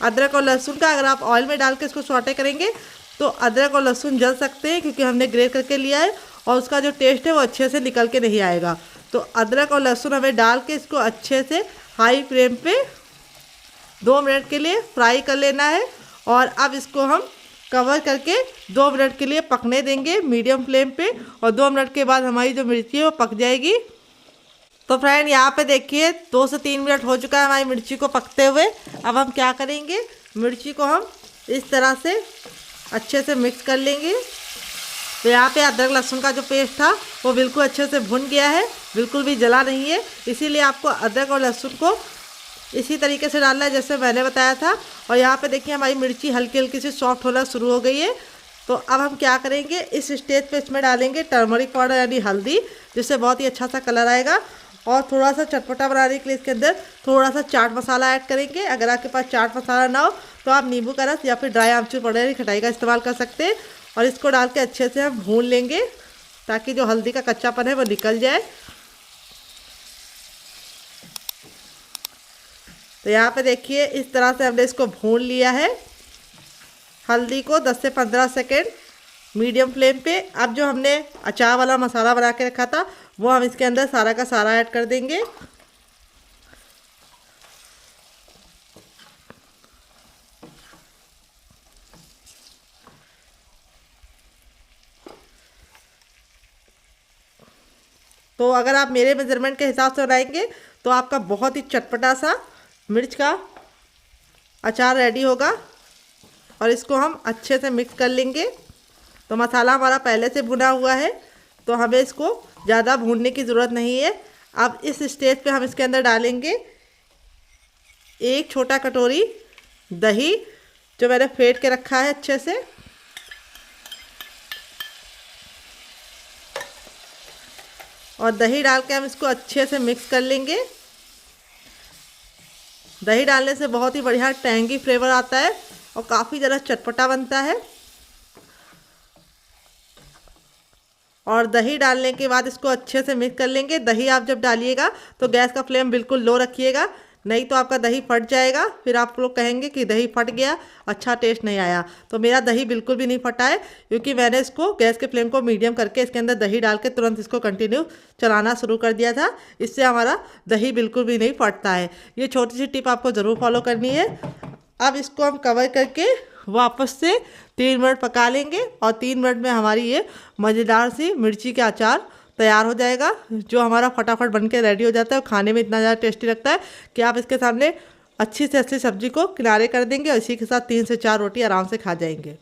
अदरक और लहसुन का अगर आप ऑयल में डाल के इसको सौटे करेंगे तो अदरक और लहसुन जल सकते हैं क्योंकि हमने ग्रेट करके लिया है और उसका जो टेस्ट है वो अच्छे से निकल के नहीं आएगा। तो अदरक और लहसुन हमें डाल के इसको अच्छे से हाई फ्लेम पे 2 मिनट के लिए फ्राई कर लेना है। और अब इसको हम कवर करके 2 मिनट के लिए पकने देंगे मीडियम फ्लेम पे। और 2 मिनट के बाद हमारी जो मिर्ची है वो पक जाएगी। तो फ्रेंड यहाँ पे देखिए 2 से 3 मिनट हो चुका है हमारी मिर्ची को पकते हुए। अब हम क्या करेंगे, मिर्ची को हम इस तरह से अच्छे से मिक्स कर लेंगे। तो यहाँ पे अदरक लहसुन का जो पेस्ट था वो बिल्कुल अच्छे से भुन गया है, बिल्कुल भी जला नहीं है। इसीलिए आपको अदरक और लहसुन को इसी तरीके से डालना है जैसे मैंने बताया था। और यहाँ पे देखिए हमारी मिर्ची हल्की हल्की सी सॉफ्ट होना शुरू हो गई है। तो अब हम क्या करेंगे, इस स्टेज पे इसमें डालेंगे टर्मरिक पाउडर यानी हल्दी, जिससे बहुत ही अच्छा सा कलर आएगा। और थोड़ा सा चटपटा बनाने के लिए इसके अंदर थोड़ा सा चाट मसाला ऐड करेंगे। अगर आपके पास चाट मसाला ना हो तो आप नींबू का रस या फिर ड्राई आमचूर पाउडर यानी खटाई का इस्तेमाल कर सकते हैं। और इसको डाल के अच्छे से हम भून लेंगे ताकि जो हल्दी का कच्चापन है वो निकल जाए। तो यहाँ पे देखिए इस तरह से हमने इसको भून लिया है हल्दी को 10 से 15 सेकेंड मीडियम फ्लेम पे। अब जो हमने अचार वाला मसाला बना के रखा था वो हम इसके अंदर सारा का सारा ऐड कर देंगे। तो अगर आप मेरे मेज़रमेंट के हिसाब से बनाएंगे तो आपका बहुत ही चटपटा सा मिर्च का अचार रेडी होगा। और इसको हम अच्छे से मिक्स कर लेंगे। तो मसाला हमारा पहले से भुना हुआ है तो हमें इसको ज़्यादा भूनने की ज़रूरत नहीं है। अब इस स्टेज पे हम इसके अंदर डालेंगे 1 छोटा कटोरी दही जो मैंने फेंट के रखा है अच्छे से। और दही डाल के हम इसको अच्छे से मिक्स कर लेंगे। दही डालने से बहुत ही बढ़िया टैंगी फ्लेवर आता है और काफ़ी ज़्यादा चटपटा बनता है। और दही डालने के बाद इसको अच्छे से मिक्स कर लेंगे। दही आप जब डालिएगा तो गैस का फ्लेम बिल्कुल लो रखिएगा, नहीं तो आपका दही फट जाएगा। फिर आप लोग कहेंगे कि दही फट गया, अच्छा टेस्ट नहीं आया। तो मेरा दही बिल्कुल भी नहीं फटा है, क्योंकि मैंने इसको गैस के फ्लेम को मीडियम करके इसके अंदर दही डाल के तुरंत इसको कंटिन्यू चलाना शुरू कर दिया था। इससे हमारा दही बिल्कुल भी नहीं फटता है। ये छोटी सी टिप आपको ज़रूर फॉलो करनी है। अब इसको हम कवर करके वापस से 3 मिनट पका लेंगे और 3 मिनट में हमारी ये मज़ेदार सी मिर्ची का अचार तैयार हो जाएगा, जो हमारा फटाफट बन के रेडी हो जाता है और खाने में इतना ज़्यादा टेस्टी लगता है कि आप इसके सामने अच्छी से अच्छी सब्जी को किनारे कर देंगे और इसी के साथ 3 से 4 रोटी आराम से खा जाएंगे।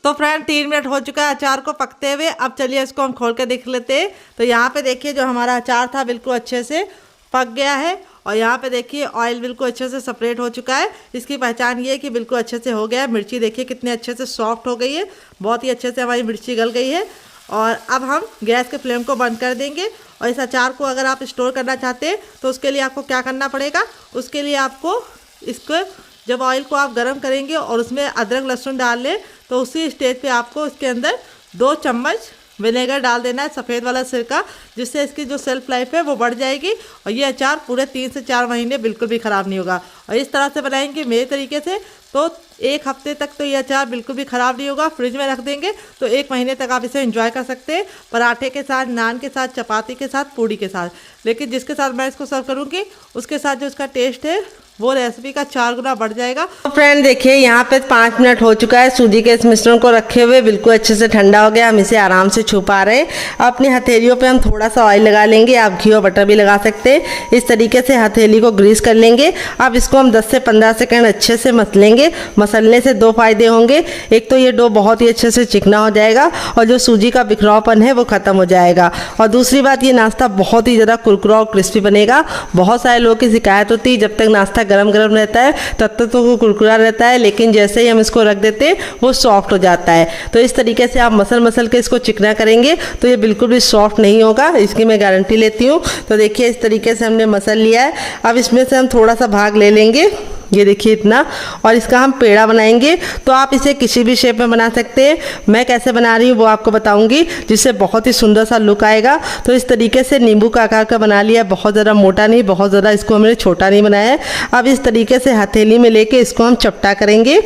तो फ्रेंड 3 मिनट हो चुका है अचार को पकते हुए। अब चलिए इसको हम खोल के देख लेते हैं। तो यहाँ पे देखिए जो हमारा अचार था बिल्कुल अच्छे से पक गया है और यहाँ पे देखिए ऑयल बिल्कुल अच्छे से सेपरेट हो चुका है। इसकी पहचान ये है कि बिल्कुल अच्छे से हो गया है। मिर्ची देखिए कितने अच्छे से सॉफ्ट हो गई है, बहुत ही अच्छे से हमारी मिर्ची गल गई है। और अब हम गैस के फ्लेम को बंद कर देंगे। और इस अचार को अगर आप स्टोर करना चाहते हैं तो उसके लिए आपको क्या करना पड़ेगा, उसके लिए आपको इसको जब ऑयल को आप गर्म करेंगे और उसमें अदरक लहसुन डाल लें तो उसी स्टेज पे आपको इसके अंदर 2 चम्मच विनेगर डाल देना है, सफ़ेद वाला सिरका, जिससे इसकी जो सेल्फ लाइफ है वो बढ़ जाएगी और ये अचार पूरे 3 से 4 महीने बिल्कुल भी ख़राब नहीं होगा। और इस तरह से बनाएंगे मेरे तरीके से तो 1 हफ्ते तक तो ये अचार बिल्कुल भी ख़राब नहीं होगा। फ्रिज में रख देंगे तो 1 महीने तक आप इसे एंजॉय कर सकते हैं, पराठे के साथ, नान के साथ, चपाती के साथ, पूड़ी के साथ। लेकिन जिसके साथ मैं इसको सर्व करूँगी उसके साथ जो उसका टेस्ट है वो रेसिपी का 4 गुना बढ़ जाएगा। तो फ्रेंड देखिए यहाँ पे 5 मिनट हो चुका है सूजी के इस मिश्रण को रखे हुए, बिल्कुल अच्छे से ठंडा हो गया। हम इसे आराम से छू पा रहे हैं। अपनी हथेलियों पे हम थोड़ा सा ऑयल लगा लेंगे, आप घी और बटर भी लगा सकते हैं। इस तरीके से हथेली को ग्रीस कर लेंगे। अब इसको हम 10 से 15 सेकंड अच्छे से मसलेंगे। मसलने से 2 फायदे होंगे, एक तो ये डो बहुत ही अच्छे से चिकना हो जाएगा और जो सूजी का बिखरावपन है वो ख़त्म हो जाएगा। और दूसरी बात, ये नाश्ता बहुत ही ज़्यादा कुरकुरा और क्रिस्पी बनेगा। बहुत सारे लोगों की शिकायत होती है जब तक नाश्ता गरम गरम रहता है तब तक तो वो कुरकुरा रहता है, लेकिन जैसे ही हम इसको रख देते हैं वो सॉफ्ट हो जाता है। तो इस तरीके से आप मसल के इसको चिकना करेंगे तो ये बिल्कुल भी सॉफ्ट नहीं होगा, इसकी मैं गारंटी लेती हूँ। तो देखिए इस तरीके से हमने मसल लिया है। अब इसमें से हम थोड़ा सा भाग ले लेंगे, ये देखिए इतना, और इसका हम पेड़ा बनाएंगे। तो आप इसे किसी भी शेप में बना सकते हैं। मैं कैसे बना रही हूँ वो आपको बताऊंगी, जिससे बहुत ही सुंदर सा लुक आएगा। तो इस तरीके से नींबू का आकार का बना लिया, बहुत ज़्यादा मोटा नहीं, बहुत ज़्यादा इसको हमने छोटा नहीं बनाया है। अब इस तरीके से हथेली में लेके इसको हम चपटा करेंगे।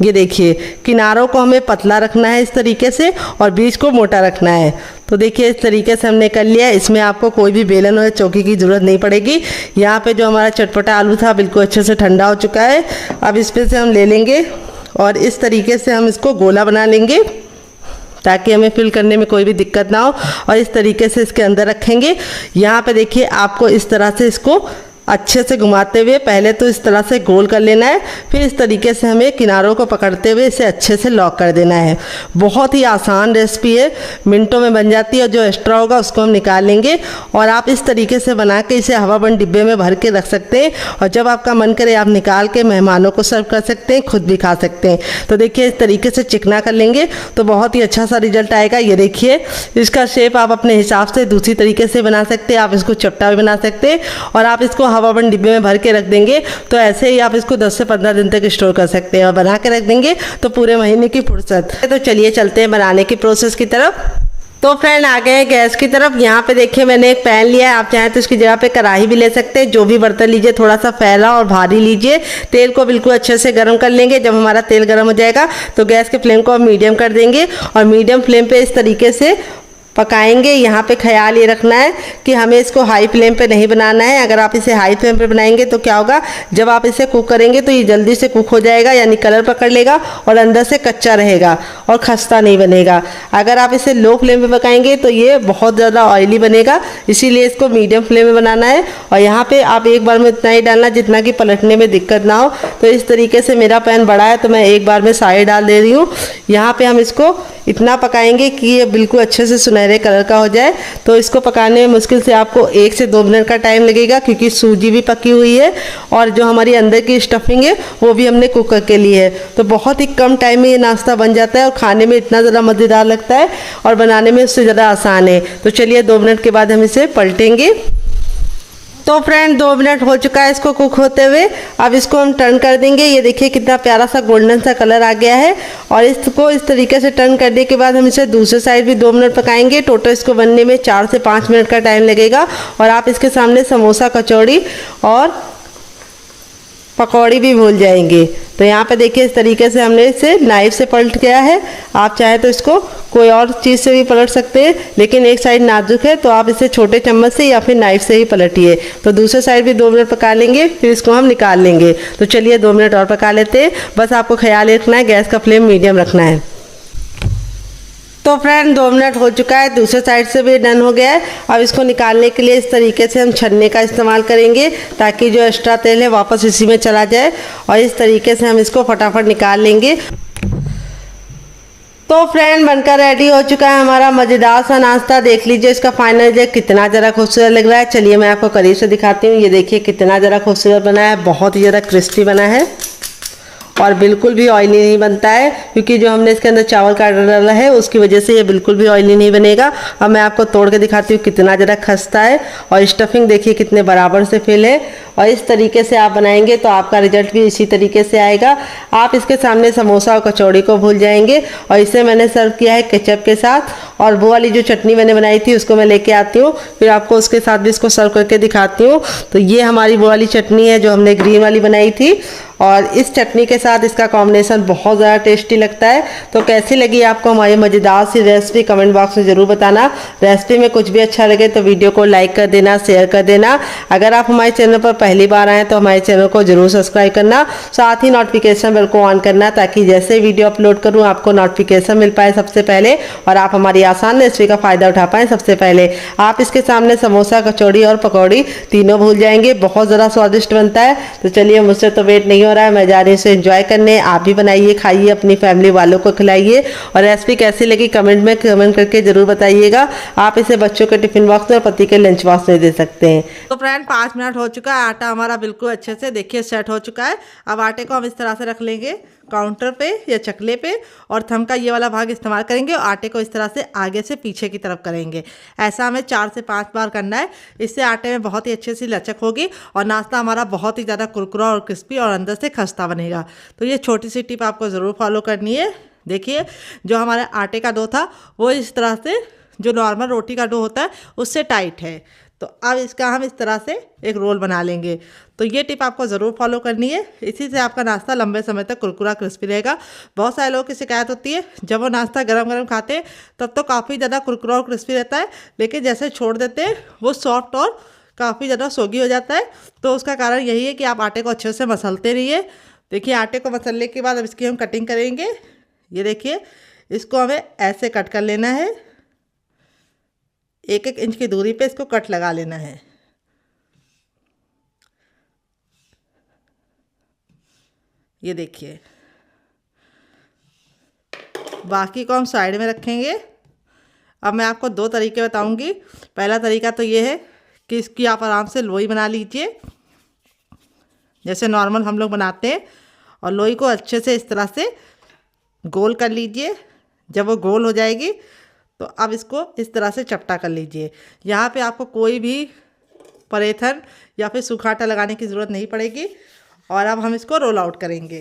ये देखिए किनारों को हमें पतला रखना है इस तरीके से और बीच को मोटा रखना है। तो देखिए इस तरीके से हमने कर लिया। इसमें आपको कोई भी बेलन और चौकी की ज़रूरत नहीं पड़ेगी। यहाँ पे जो हमारा चटपटा आलू था बिल्कुल अच्छे से ठंडा हो चुका है। अब इस पे से हम ले लेंगे और इस तरीके से हम इसको गोला बना लेंगे ताकि हमें फिल करने में कोई भी दिक्कत ना हो। और इस तरीके से इसके अंदर रखेंगे। यहाँ पे देखिए आपको इस तरह से इसको अच्छे से घुमाते हुए पहले तो इस तरह से गोल कर लेना है, फिर इस तरीके से हमें किनारों को पकड़ते हुए इसे अच्छे से लॉक कर देना है। बहुत ही आसान रेसिपी है, मिनटों में बन जाती है। और जो एक्स्ट्रा होगा उसको हम निकाल लेंगे और आप इस तरीके से बना के इसे हवाबंद डिब्बे में भर के रख सकते हैं और जब आपका मन करे आप निकाल के मेहमानों को सर्व कर सकते हैं, खुद भी खा सकते हैं। तो देखिए इस तरीके से चिकना कर लेंगे तो बहुत ही अच्छा सा रिजल्ट आएगा। ये देखिए इसका शेप आप अपने हिसाब से दूसरी तरीके से बना सकते हैं, आप इसको चपटा भी बना सकते हैं और आप इसको हवाबंद डिब्बे में भर के रख देंगे तो ऐसे ही आप इसको 10 से 15 दिन तक स्टोर कर सकते हैं और बना के रख देंगे तो पूरे महीने की फुर्सत। तो चलिए चलते हैं बनाने की प्रोसेस की तरफ। तो फ्रेंड आ गए हैं गैस की तरफ। यहाँ पे देखिए मैंने एक पैन लिया है, आप चाहें तो इसकी जगह पे कढ़ाई भी ले सकते हैं। जो भी बर्तन लीजिए थोड़ा सा फैला और भारी लीजिए। तेल को बिल्कुल अच्छे से गर्म कर लेंगे। जब हमारा तेल गर्म हो जाएगा तो गैस के फ्लेम को हम मीडियम कर देंगे और मीडियम फ्लेम पे इस तरीके से पकाएंगे। यहाँ पे ख्याल ये रखना है कि हमें इसको हाई फ्लेम पे नहीं बनाना है। अगर आप इसे हाई फ्लेम पे बनाएंगे तो क्या होगा, जब आप इसे कुक करेंगे तो ये जल्दी से कुक हो जाएगा, यानी कलर पकड़ लेगा और अंदर से कच्चा रहेगा और खस्ता नहीं बनेगा। अगर आप इसे लो फ्लेम पे पकाएंगे तो ये बहुत ज़्यादा ऑयली बनेगा, इसीलिए इसको मीडियम फ्लेम में बनाना है। और यहाँ पर आप एक बार में इतना ही डालना जितना कि पलटने में दिक्कत ना हो। तो इस तरीके से मेरा पैन बड़ा है तो मैं एक बार में सारे डाल दे रही हूँ। यहाँ पर हम इसको इतना पकाएंगे कि ये बिल्कुल अच्छे से सुनहरे कलर का हो जाए। तो इसको पकाने में मुश्किल से आपको 1 से 2 मिनट का टाइम लगेगा, क्योंकि सूजी भी पकी हुई है और जो हमारी अंदर की स्टफिंग है वो भी हमने कुक करके ली है। तो बहुत ही कम टाइम में ये नाश्ता बन जाता है और खाने में इतना ज़्यादा मज़ेदार लगता है और बनाने में उससे ज़्यादा आसान है। तो चलिए 2 मिनट के बाद हम इसे पलटेंगे। तो फ्रेंड 2 मिनट हो चुका है इसको कुक होते हुए। अब इसको हम टर्न कर देंगे। ये देखिए कितना प्यारा सा गोल्डन सा कलर आ गया है। और इसको इस तरीके से टर्न करने के बाद हम इसे दूसरे साइड भी 2 मिनट पकाएंगे। टोटल इसको बनने में 4 से 5 मिनट का टाइम लगेगा। और आप इसके सामने समोसा, कचौड़ी और पकौड़ी भी भूल जाएंगे। तो यहाँ पे देखिए इस तरीके से हमने इसे नाइफ से पलट गया है। आप चाहे तो इसको कोई और चीज़ से भी पलट सकते हैं, लेकिन एक साइड नाजुक है तो आप इसे छोटे चम्मच से या फिर नाइफ से ही पलटिए। तो दूसरे साइड भी 2 मिनट पका लेंगे, फिर इसको हम निकाल लेंगे। तो चलिए 2 मिनट और पका लेते हैं। बस आपको ख्याल रखना है गैस का फ्लेम मीडियम रखना है। तो फ्रेंड 2 मिनट हो चुका है, दूसरे साइड से भी डन हो गया है। अब इसको निकालने के लिए इस तरीके से हम छन्ने का इस्तेमाल करेंगे ताकि जो एक्स्ट्रा तेल है वापस इसी में चला जाए। और इस तरीके से हम इसको फटाफट निकाल लेंगे। तो फ्रेंड बनकर रेडी हो चुका है हमारा मज़ेदार सा नाश्ता। देख लीजिए इसका फाइनल रिजल्ट कितना ज़रा खूबसूरत लग रहा है। चलिए मैं आपको करीब से दिखाती हूँ। ये देखिए कितना ज़रा खूबसूरत बना है, बहुत ही ज़्यादा क्रिस्पी बना है और बिल्कुल भी ऑयली नहीं बनता है, क्योंकि जो हमने इसके अंदर चावल का आटा डाला है उसकी वजह से ये बिल्कुल भी ऑयली नहीं बनेगा। अब मैं आपको तोड़ के दिखाती हूँ कितना ज़रा खस्ता है। और स्टफिंग देखिए कितने बराबर से फिल है। और इस तरीके से आप बनाएंगे तो आपका रिजल्ट भी इसी तरीके से आएगा। आप इसके सामने समोसा और कचौड़ी को भूल जाएंगे। और इसे मैंने सर्व किया है केचप के साथ। और वो वाली जो चटनी मैंने बनाई थी उसको मैं लेके आती हूँ, फिर आपको उसके साथ भी इसको सर्व करके दिखाती हूँ। तो ये हमारी वो वाली चटनी है जो हमने ग्रीन वाली बनाई थी। और इस चटनी के साथ इसका कॉम्बिनेशन बहुत ज़्यादा टेस्टी लगता है। तो कैसी लगी आपको हमारी मज़ेदार सी रेसिपी कमेंट बॉक्स में ज़रूर बताना। रेसिपी में कुछ भी अच्छा लगे तो वीडियो को लाइक कर देना, शेयर कर देना। अगर आप हमारे चैनल पर पहली बार आएँ तो हमारे चैनल को ज़रूर सब्सक्राइब करना, साथ ही नोटिफिकेशन बेल को ऑन करना ताकि जैसे वीडियो अपलोड करूँ आपको नोटिफिकेशन मिल पाए सबसे पहले और आप हमारी आसान रेसिपी का फ़ायदा उठा पाएँ सबसे पहले। आप इसके सामने समोसा, कचौड़ी और पकौड़ी तीनों भूल जाएंगे, बहुत ज़्यादा स्वादिष्ट बनता है। तो चलिए मुझसे तो वेट नहीं हो रहा है, मैं जा रही हूँ इसे एंजॉय करने। आप भी बनाइए, खाइए, अपनी फैमिली वालों को खिलाइए। और रेसिपी कैसी लगी कमेंट में कमेंट करके ज़रूर बताइएगा। आप इसे बच्चों के टिफिन बॉक्स में और पति के लंच बॉक्स में दे सकते हैं। तो फ्रेंड 5 मिनट हो चुका है, आटा हमारा बिल्कुल अच्छे से देखिए सेट हो चुका है। अब आटे को हम इस तरह से रख लेंगे काउंटर पे या चकले पे और थंब का ये वाला भाग इस्तेमाल करेंगे और आटे को इस तरह से आगे से पीछे की तरफ करेंगे। ऐसा हमें 4 से 5 बार करना है। इससे आटे में बहुत ही अच्छी सी लचक होगी और नाश्ता हमारा बहुत ही ज़्यादा कुरकुरा और क्रिस्पी और अंदर से खस्ता बनेगा। तो ये छोटी सी टिप आपको ज़रूर फॉलो करनी है। देखिए जो हमारे आटे का डो था वो इस तरह से जो नॉर्मल रोटी का डो होता है उससे टाइट है। तो अब इसका हम इस तरह से एक रोल बना लेंगे। तो ये टिप आपको ज़रूर फॉलो करनी है, इसी से आपका नाश्ता लंबे समय तक कुरकुरा क्रिस्पी रहेगा। बहुत सारे लोगों की शिकायत होती है जब वो नाश्ता गरम गरम खाते हैं तब तो काफ़ी ज़्यादा कुरकुरा और क्रिस्पी रहता है, लेकिन जैसे छोड़ देते हैं वो सॉफ्ट और काफ़ी ज़्यादा सोगी हो जाता है। तो उसका कारण यही है कि आप आटे को अच्छे से मसलते रहिए। देखिए आटे को मसलने के बाद अब इसकी हम कटिंग करेंगे। ये देखिए इसको हमें ऐसे कट कर लेना है, 1-1 इंच की दूरी पे इसको कट लगा लेना है। ये देखिए बाकी को हम साइड में रखेंगे। अब मैं आपको 2 तरीके बताऊंगी। पहला तरीका तो ये है कि इसकी आप आराम से लोई बना लीजिए जैसे नॉर्मल हम लोग बनाते हैं और लोई को अच्छे से इस तरह से गोल कर लीजिए। जब वो गोल हो जाएगी तो अब इसको इस तरह से चपटा कर लीजिए। यहाँ पे आपको कोई भी परेथन या फिर सूखा आटा लगाने की ज़रूरत नहीं पड़ेगी। और अब हम इसको रोल आउट करेंगे।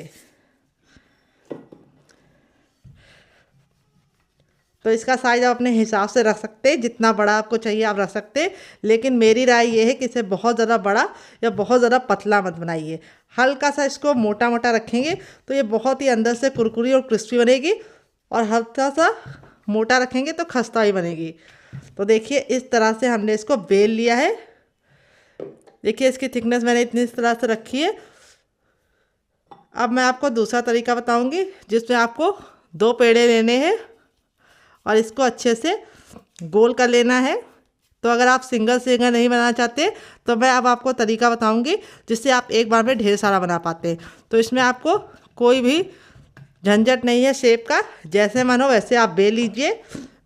तो इसका साइज़ आप अपने हिसाब से रख सकते हैं, जितना बड़ा आपको चाहिए आप रख सकते हैं। लेकिन मेरी राय ये है कि इसे बहुत ज़्यादा बड़ा या बहुत ज़्यादा पतला मत बनाइए। हल्का सा इसको मोटा मोटा रखेंगे तो ये बहुत ही अंदर से कुरकुरी और क्रिस्पी बनेगी, और हल्का सा मोटा रखेंगे तो खस्ता ही बनेगी। तो देखिए इस तरह से हमने इसको बेल लिया है। देखिए इसकी थिकनेस मैंने इतनी इस तरह से रखी है। अब मैं आपको दूसरा तरीका बताऊंगी जिसमें आपको 2 पेड़े लेने हैं और इसको अच्छे से गोल कर लेना है। तो अगर आप सिंगल सिंगल नहीं बनाना चाहते तो मैं अब आपको तरीका बताऊंगी जिससे आप एक बार में ढेर सारा बना पाते हैं। तो इसमें आपको कोई भी झंझट नहीं है शेप का, जैसे मन हो वैसे आप बेल लीजिए।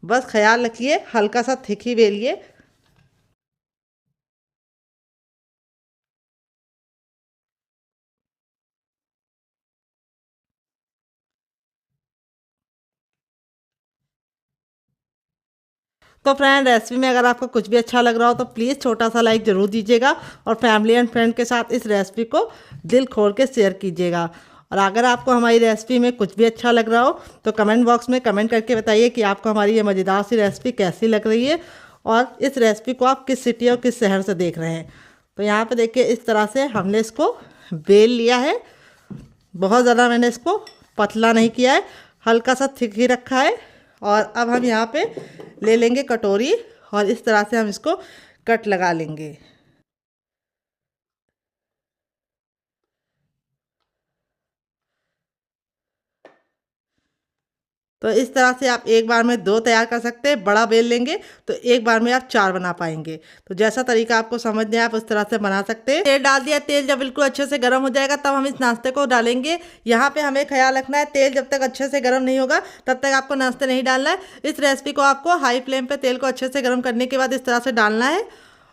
बस ख्याल रखिए हल्का सा थिक ही बेलिए। तो फ्रेंड, रेसिपी में अगर आपको कुछ भी अच्छा लग रहा हो तो प्लीज़ छोटा सा लाइक ज़रूर दीजिएगा और फैमिली एंड फ्रेंड के साथ इस रेसिपी को दिल खोल के शेयर कीजिएगा। और अगर आपको हमारी रेसिपी में कुछ भी अच्छा लग रहा हो तो कमेंट बॉक्स में कमेंट करके बताइए कि आपको हमारी ये मज़ेदार सी रेसिपी कैसी लग रही है और इस रेसिपी को आप किस सिटी और किस शहर से देख रहे हैं। तो यहाँ पे देखिए, इस तरह से हमने इसको बेल लिया है। बहुत ज़्यादा मैंने इसको पतला नहीं किया है, हल्का सा थिक ही रखा है। और अब हम यहाँ पे ले लेंगे कटोरी और इस तरह से हम इसको कट लगा लेंगे। तो इस तरह से आप एक बार में 2 तैयार कर सकते हैं। बड़ा बेल लेंगे तो एक बार में आप 4 बना पाएंगे। तो जैसा तरीका आपको समझ में आप उस तरह से बना सकते हैं। तेल डाल दिया, तेल जब बिल्कुल अच्छे से गर्म हो जाएगा तब हम इस नाश्ते को डालेंगे। यहाँ पे हमें ख्याल रखना है, तेल जब तक अच्छे से गर्म नहीं होगा तब तक आपको नाश्ते नहीं डालना है। इस रेसिपी को आपको हाई फ्लेम पर तेल को अच्छे से गर्म करने के बाद इस तरह से डालना है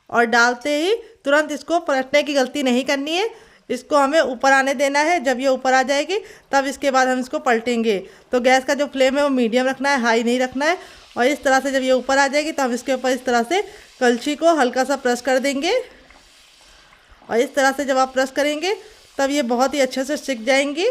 और डालते ही तुरंत इसको पलटने की गलती नहीं करनी है। इसको हमें ऊपर आने देना है। जब ये ऊपर आ जाएगी तब इसके बाद हम इसको पलटेंगे। तो गैस का जो फ्लेम है वो मीडियम रखना है, हाई नहीं रखना है। और इस तरह से जब ये ऊपर आ जाएगी तो हम इसके ऊपर इस तरह से कलछी को हल्का सा प्रेस कर देंगे। और इस तरह से जब आप प्रेस करेंगे तब ये बहुत ही अच्छे से सिक जाएंगी।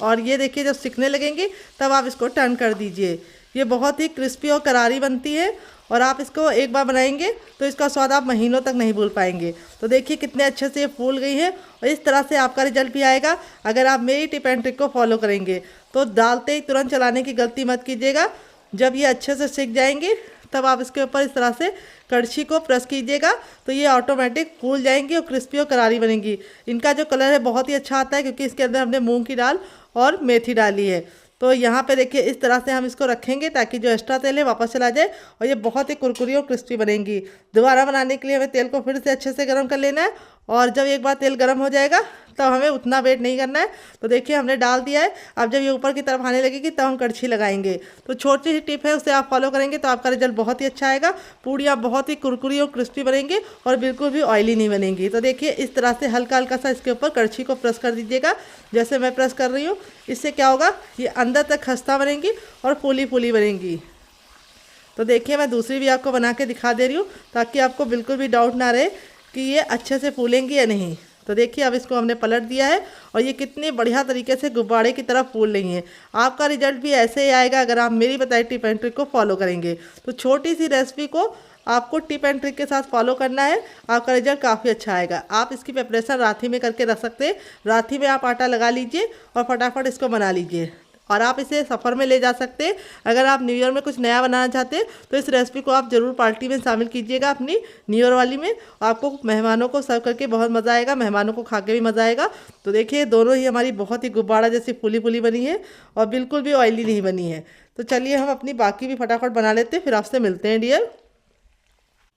और ये देखिए, जब सिकने लगेंगी तब आप इसको टर्न कर दीजिए। ये बहुत ही क्रिस्पी और करारी बनती है और आप इसको एक बार बनाएंगे तो इसका स्वाद आप महीनों तक नहीं भूल पाएंगे। तो देखिए कितने अच्छे से ये फूल गई है और इस तरह से आपका रिजल्ट भी आएगा अगर आप मेरी टिप एंड ट्रिक को फॉलो करेंगे। तो डालते ही तुरंत चलाने की गलती मत कीजिएगा। जब ये अच्छे से सिक जाएंगे तब आप इसके ऊपर इस तरह से कड़छी को प्रेस कीजिएगा तो ये ऑटोमेटिक फूल जाएंगी और क्रिस्पी और करारी बनेंगी। इनका जो कलर है बहुत ही अच्छा आता है क्योंकि इसके अंदर हमने मूंग की दाल और मेथी डाली है। तो यहाँ पे देखिए, इस तरह से हम इसको रखेंगे ताकि जो एक्स्ट्रा तेल है वापस चला जाए और ये बहुत ही कुरकुरी और क्रिस्पी बनेंगी। दोबारा बनाने के लिए हमें तेल को फिर से अच्छे से गर्म कर लेना है और जब एक बार तेल गर्म हो जाएगा तब हमें उतना वेट नहीं करना है। तो देखिए, हमने डाल दिया है। अब जब ये ऊपर की तरफ आने लगेगी तब हम कड़छी लगाएंगे। तो छोटी सी टिप है, उसे आप फॉलो करेंगे तो आपका रिजल्ट बहुत ही अच्छा आएगा। पूड़ियाँ बहुत ही कुरकुरी और क्रिस्पी बनेंगी और बिल्कुल भी ऑयली नहीं बनेंगी। तो देखिए, इस तरह से हल्का हल्का सा इसके ऊपर कड़छी को प्रेस कर दीजिएगा जैसे मैं प्रेस कर रही हूँ। इससे क्या होगा, ये अंदर तक खस्ता बनेंगी और फूली फूली बनेंगी। तो देखिए, मैं दूसरी भी आपको बना के दिखा दे रही हूँ ताकि आपको बिल्कुल भी डाउट ना रहे कि ये अच्छे से फूलेंगी या नहीं। तो देखिए, अब इसको हमने पलट दिया है और ये कितने बढ़िया तरीके से गुब्बारे की तरह फूल रही हैं। आपका रिजल्ट भी ऐसे ही आएगा अगर आप मेरी बताई टिप एंड ट्रिक को फॉलो करेंगे। तो छोटी सी रेसिपी को आपको टिप एंड ट्रिक के साथ फॉलो करना है, आपका रिजल्ट काफ़ी अच्छा आएगा। आप इसकी प्रिपरेशन रात ही में करके रख सकते हैं। रात ही में आप आटा लगा लीजिए और फटाफट इसको बना लीजिए और आप इसे सफ़र में ले जा सकते हैं। अगर आप न्यू ईयर में कुछ नया बनाना चाहते हैं तो इस रेसिपी को आप ज़रूर पार्टी में शामिल कीजिएगा अपनी न्यू ईयर वाली में। आपको मेहमानों को सर्व करके बहुत मज़ा आएगा, मेहमानों को खा के भी मज़ा आएगा। तो देखिए, दोनों ही हमारी बहुत ही गुब्बारा जैसी फूली फूली बनी है और बिल्कुल भी ऑयली नहीं बनी है। तो चलिए, हम अपनी बाकी भी फटाफट बना लेते हैं, फिर आपसे मिलते हैं डियर।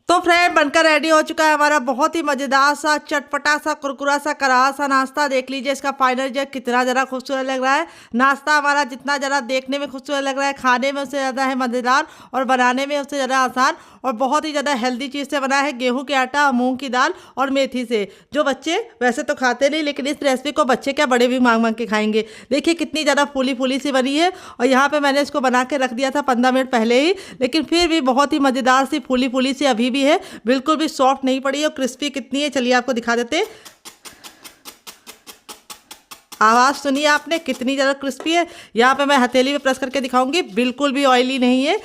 तो फ्रेंड, बनकर रेडी हो चुका है हमारा बहुत ही मज़ेदार सा, चटपटा सा, कुरकुरा सा, करारा सा नाश्ता। देख लीजिए इसका फाइनल रिजल्ट कितना ज़रा खूबसूरत लग रहा है। नाश्ता हमारा जितना ज़रा देखने में खूबसूरत लग रहा है, खाने में उससे ज़्यादा है मज़ेदार और बनाने में उससे ज़्यादा आसान और बहुत ही ज़्यादा हेल्दी चीज़ से बना है। गेहूं के आटा, मूंग की दाल और मेथी से, जो बच्चे वैसे तो खाते नहीं लेकिन इस रेसिपी को बच्चे क्या बड़े भी मांग मांग के खाएंगे। देखिए कितनी ज़्यादा फूली फूली सी बनी है और यहाँ पे मैंने इसको बना के रख दिया था 15 मिनट पहले ही, लेकिन फिर भी बहुत ही मज़ेदार सी फूली फूली सी अभी भी है, बिल्कुल भी सॉफ्ट नहीं पड़ी और क्रिस्पी कितनी है। चलिए आपको दिखा देते हैं। आवाज़ सुनिए आपने, कितनी ज़्यादा क्रिस्पी है। यहाँ पे मैं हथेली पे प्रेस करके दिखाऊंगी, बिल्कुल भी ऑयली नहीं है।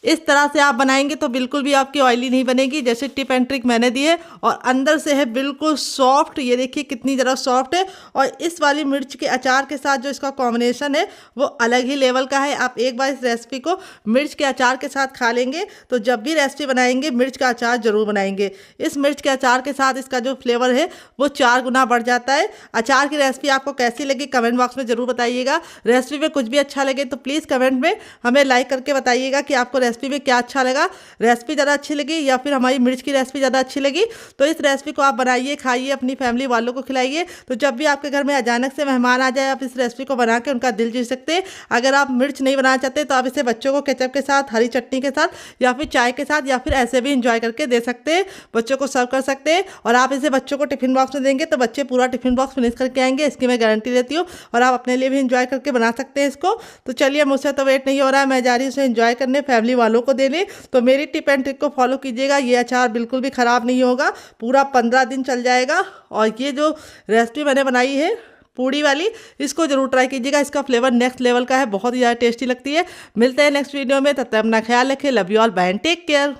इस तरह से आप बनाएंगे तो बिल्कुल भी आपकी ऑयली नहीं बनेगी, जैसे टिप एंड ट्रिक मैंने दी है। और अंदर से है बिल्कुल सॉफ्ट, ये देखिए कितनी ज़रा सॉफ्ट है। और इस वाली मिर्च के अचार के साथ जो इसका कॉम्बिनेशन है वो अलग ही लेवल का है। आप एक बार इस रेसिपी को मिर्च के अचार के साथ खा लेंगे तो जब भी रेसिपी बनाएंगे मिर्च का अचार ज़रूर बनाएंगे। इस मिर्च के अचार के साथ इसका जो फ्लेवर है वो 4 गुना बढ़ जाता है। अचार की रेसिपी आपको कैसी लगी कमेंट बॉक्स में ज़रूर बताइएगा। रेसिपी में कुछ भी अच्छा लगे तो प्लीज़ कमेंट में हमें लाइक करके बताइएगा कि आपको रेसिपी में क्या अच्छा लगा। रेसिपी ज़्यादा अच्छी लगी या फिर हमारी मिर्च की रेसिपी ज़्यादा अच्छी लगी तो इस रेसिपी को आप बनाइए, खाइए, अपनी फैमिली वालों को खिलाइए। तो जब भी आपके घर में अचानक से मेहमान आ जाए आप इस रेसिपी को बना के उनका दिल जीत सकते हैं। अगर आप मिर्च नहीं बनाना चाहते तो आप इसे बच्चों को केचप के साथ, हरी चटनी के साथ या फिर चाय के साथ या फिर ऐसे भी इंजॉय करके दे सकते हैं, बच्चों को सर्व कर सकते हैं। और आप इसे बच्चों को टिफिन बॉक्स में देंगे तो बच्चे पूरा टिफिन बॉक्स फिनिश करके आएंगे, इसकी मैं गारंटी देती हूँ। और आप अपने लिए भी इंजॉय करके बना सकते हैं इसको। तो चलिए, मुझसे तो वेट नहीं हो रहा है, मैं जा रही हूँ इसे इंजॉय करने फैमिली वालों को देने। तो मेरी टिप एंड ट्रिक को फॉलो कीजिएगा, ये अचार बिल्कुल भी ख़राब नहीं होगा, पूरा 15 दिन चल जाएगा। और ये जो रेसिपी मैंने बनाई है पूड़ी वाली, इसको जरूर ट्राई कीजिएगा, इसका फ्लेवर नेक्स्ट लेवल का है, बहुत ही ज़्यादा टेस्टी लगती है। मिलते हैं नेक्स्ट वीडियो में, तब तक अपना ख्याल रखें। Love you all, bye and take care.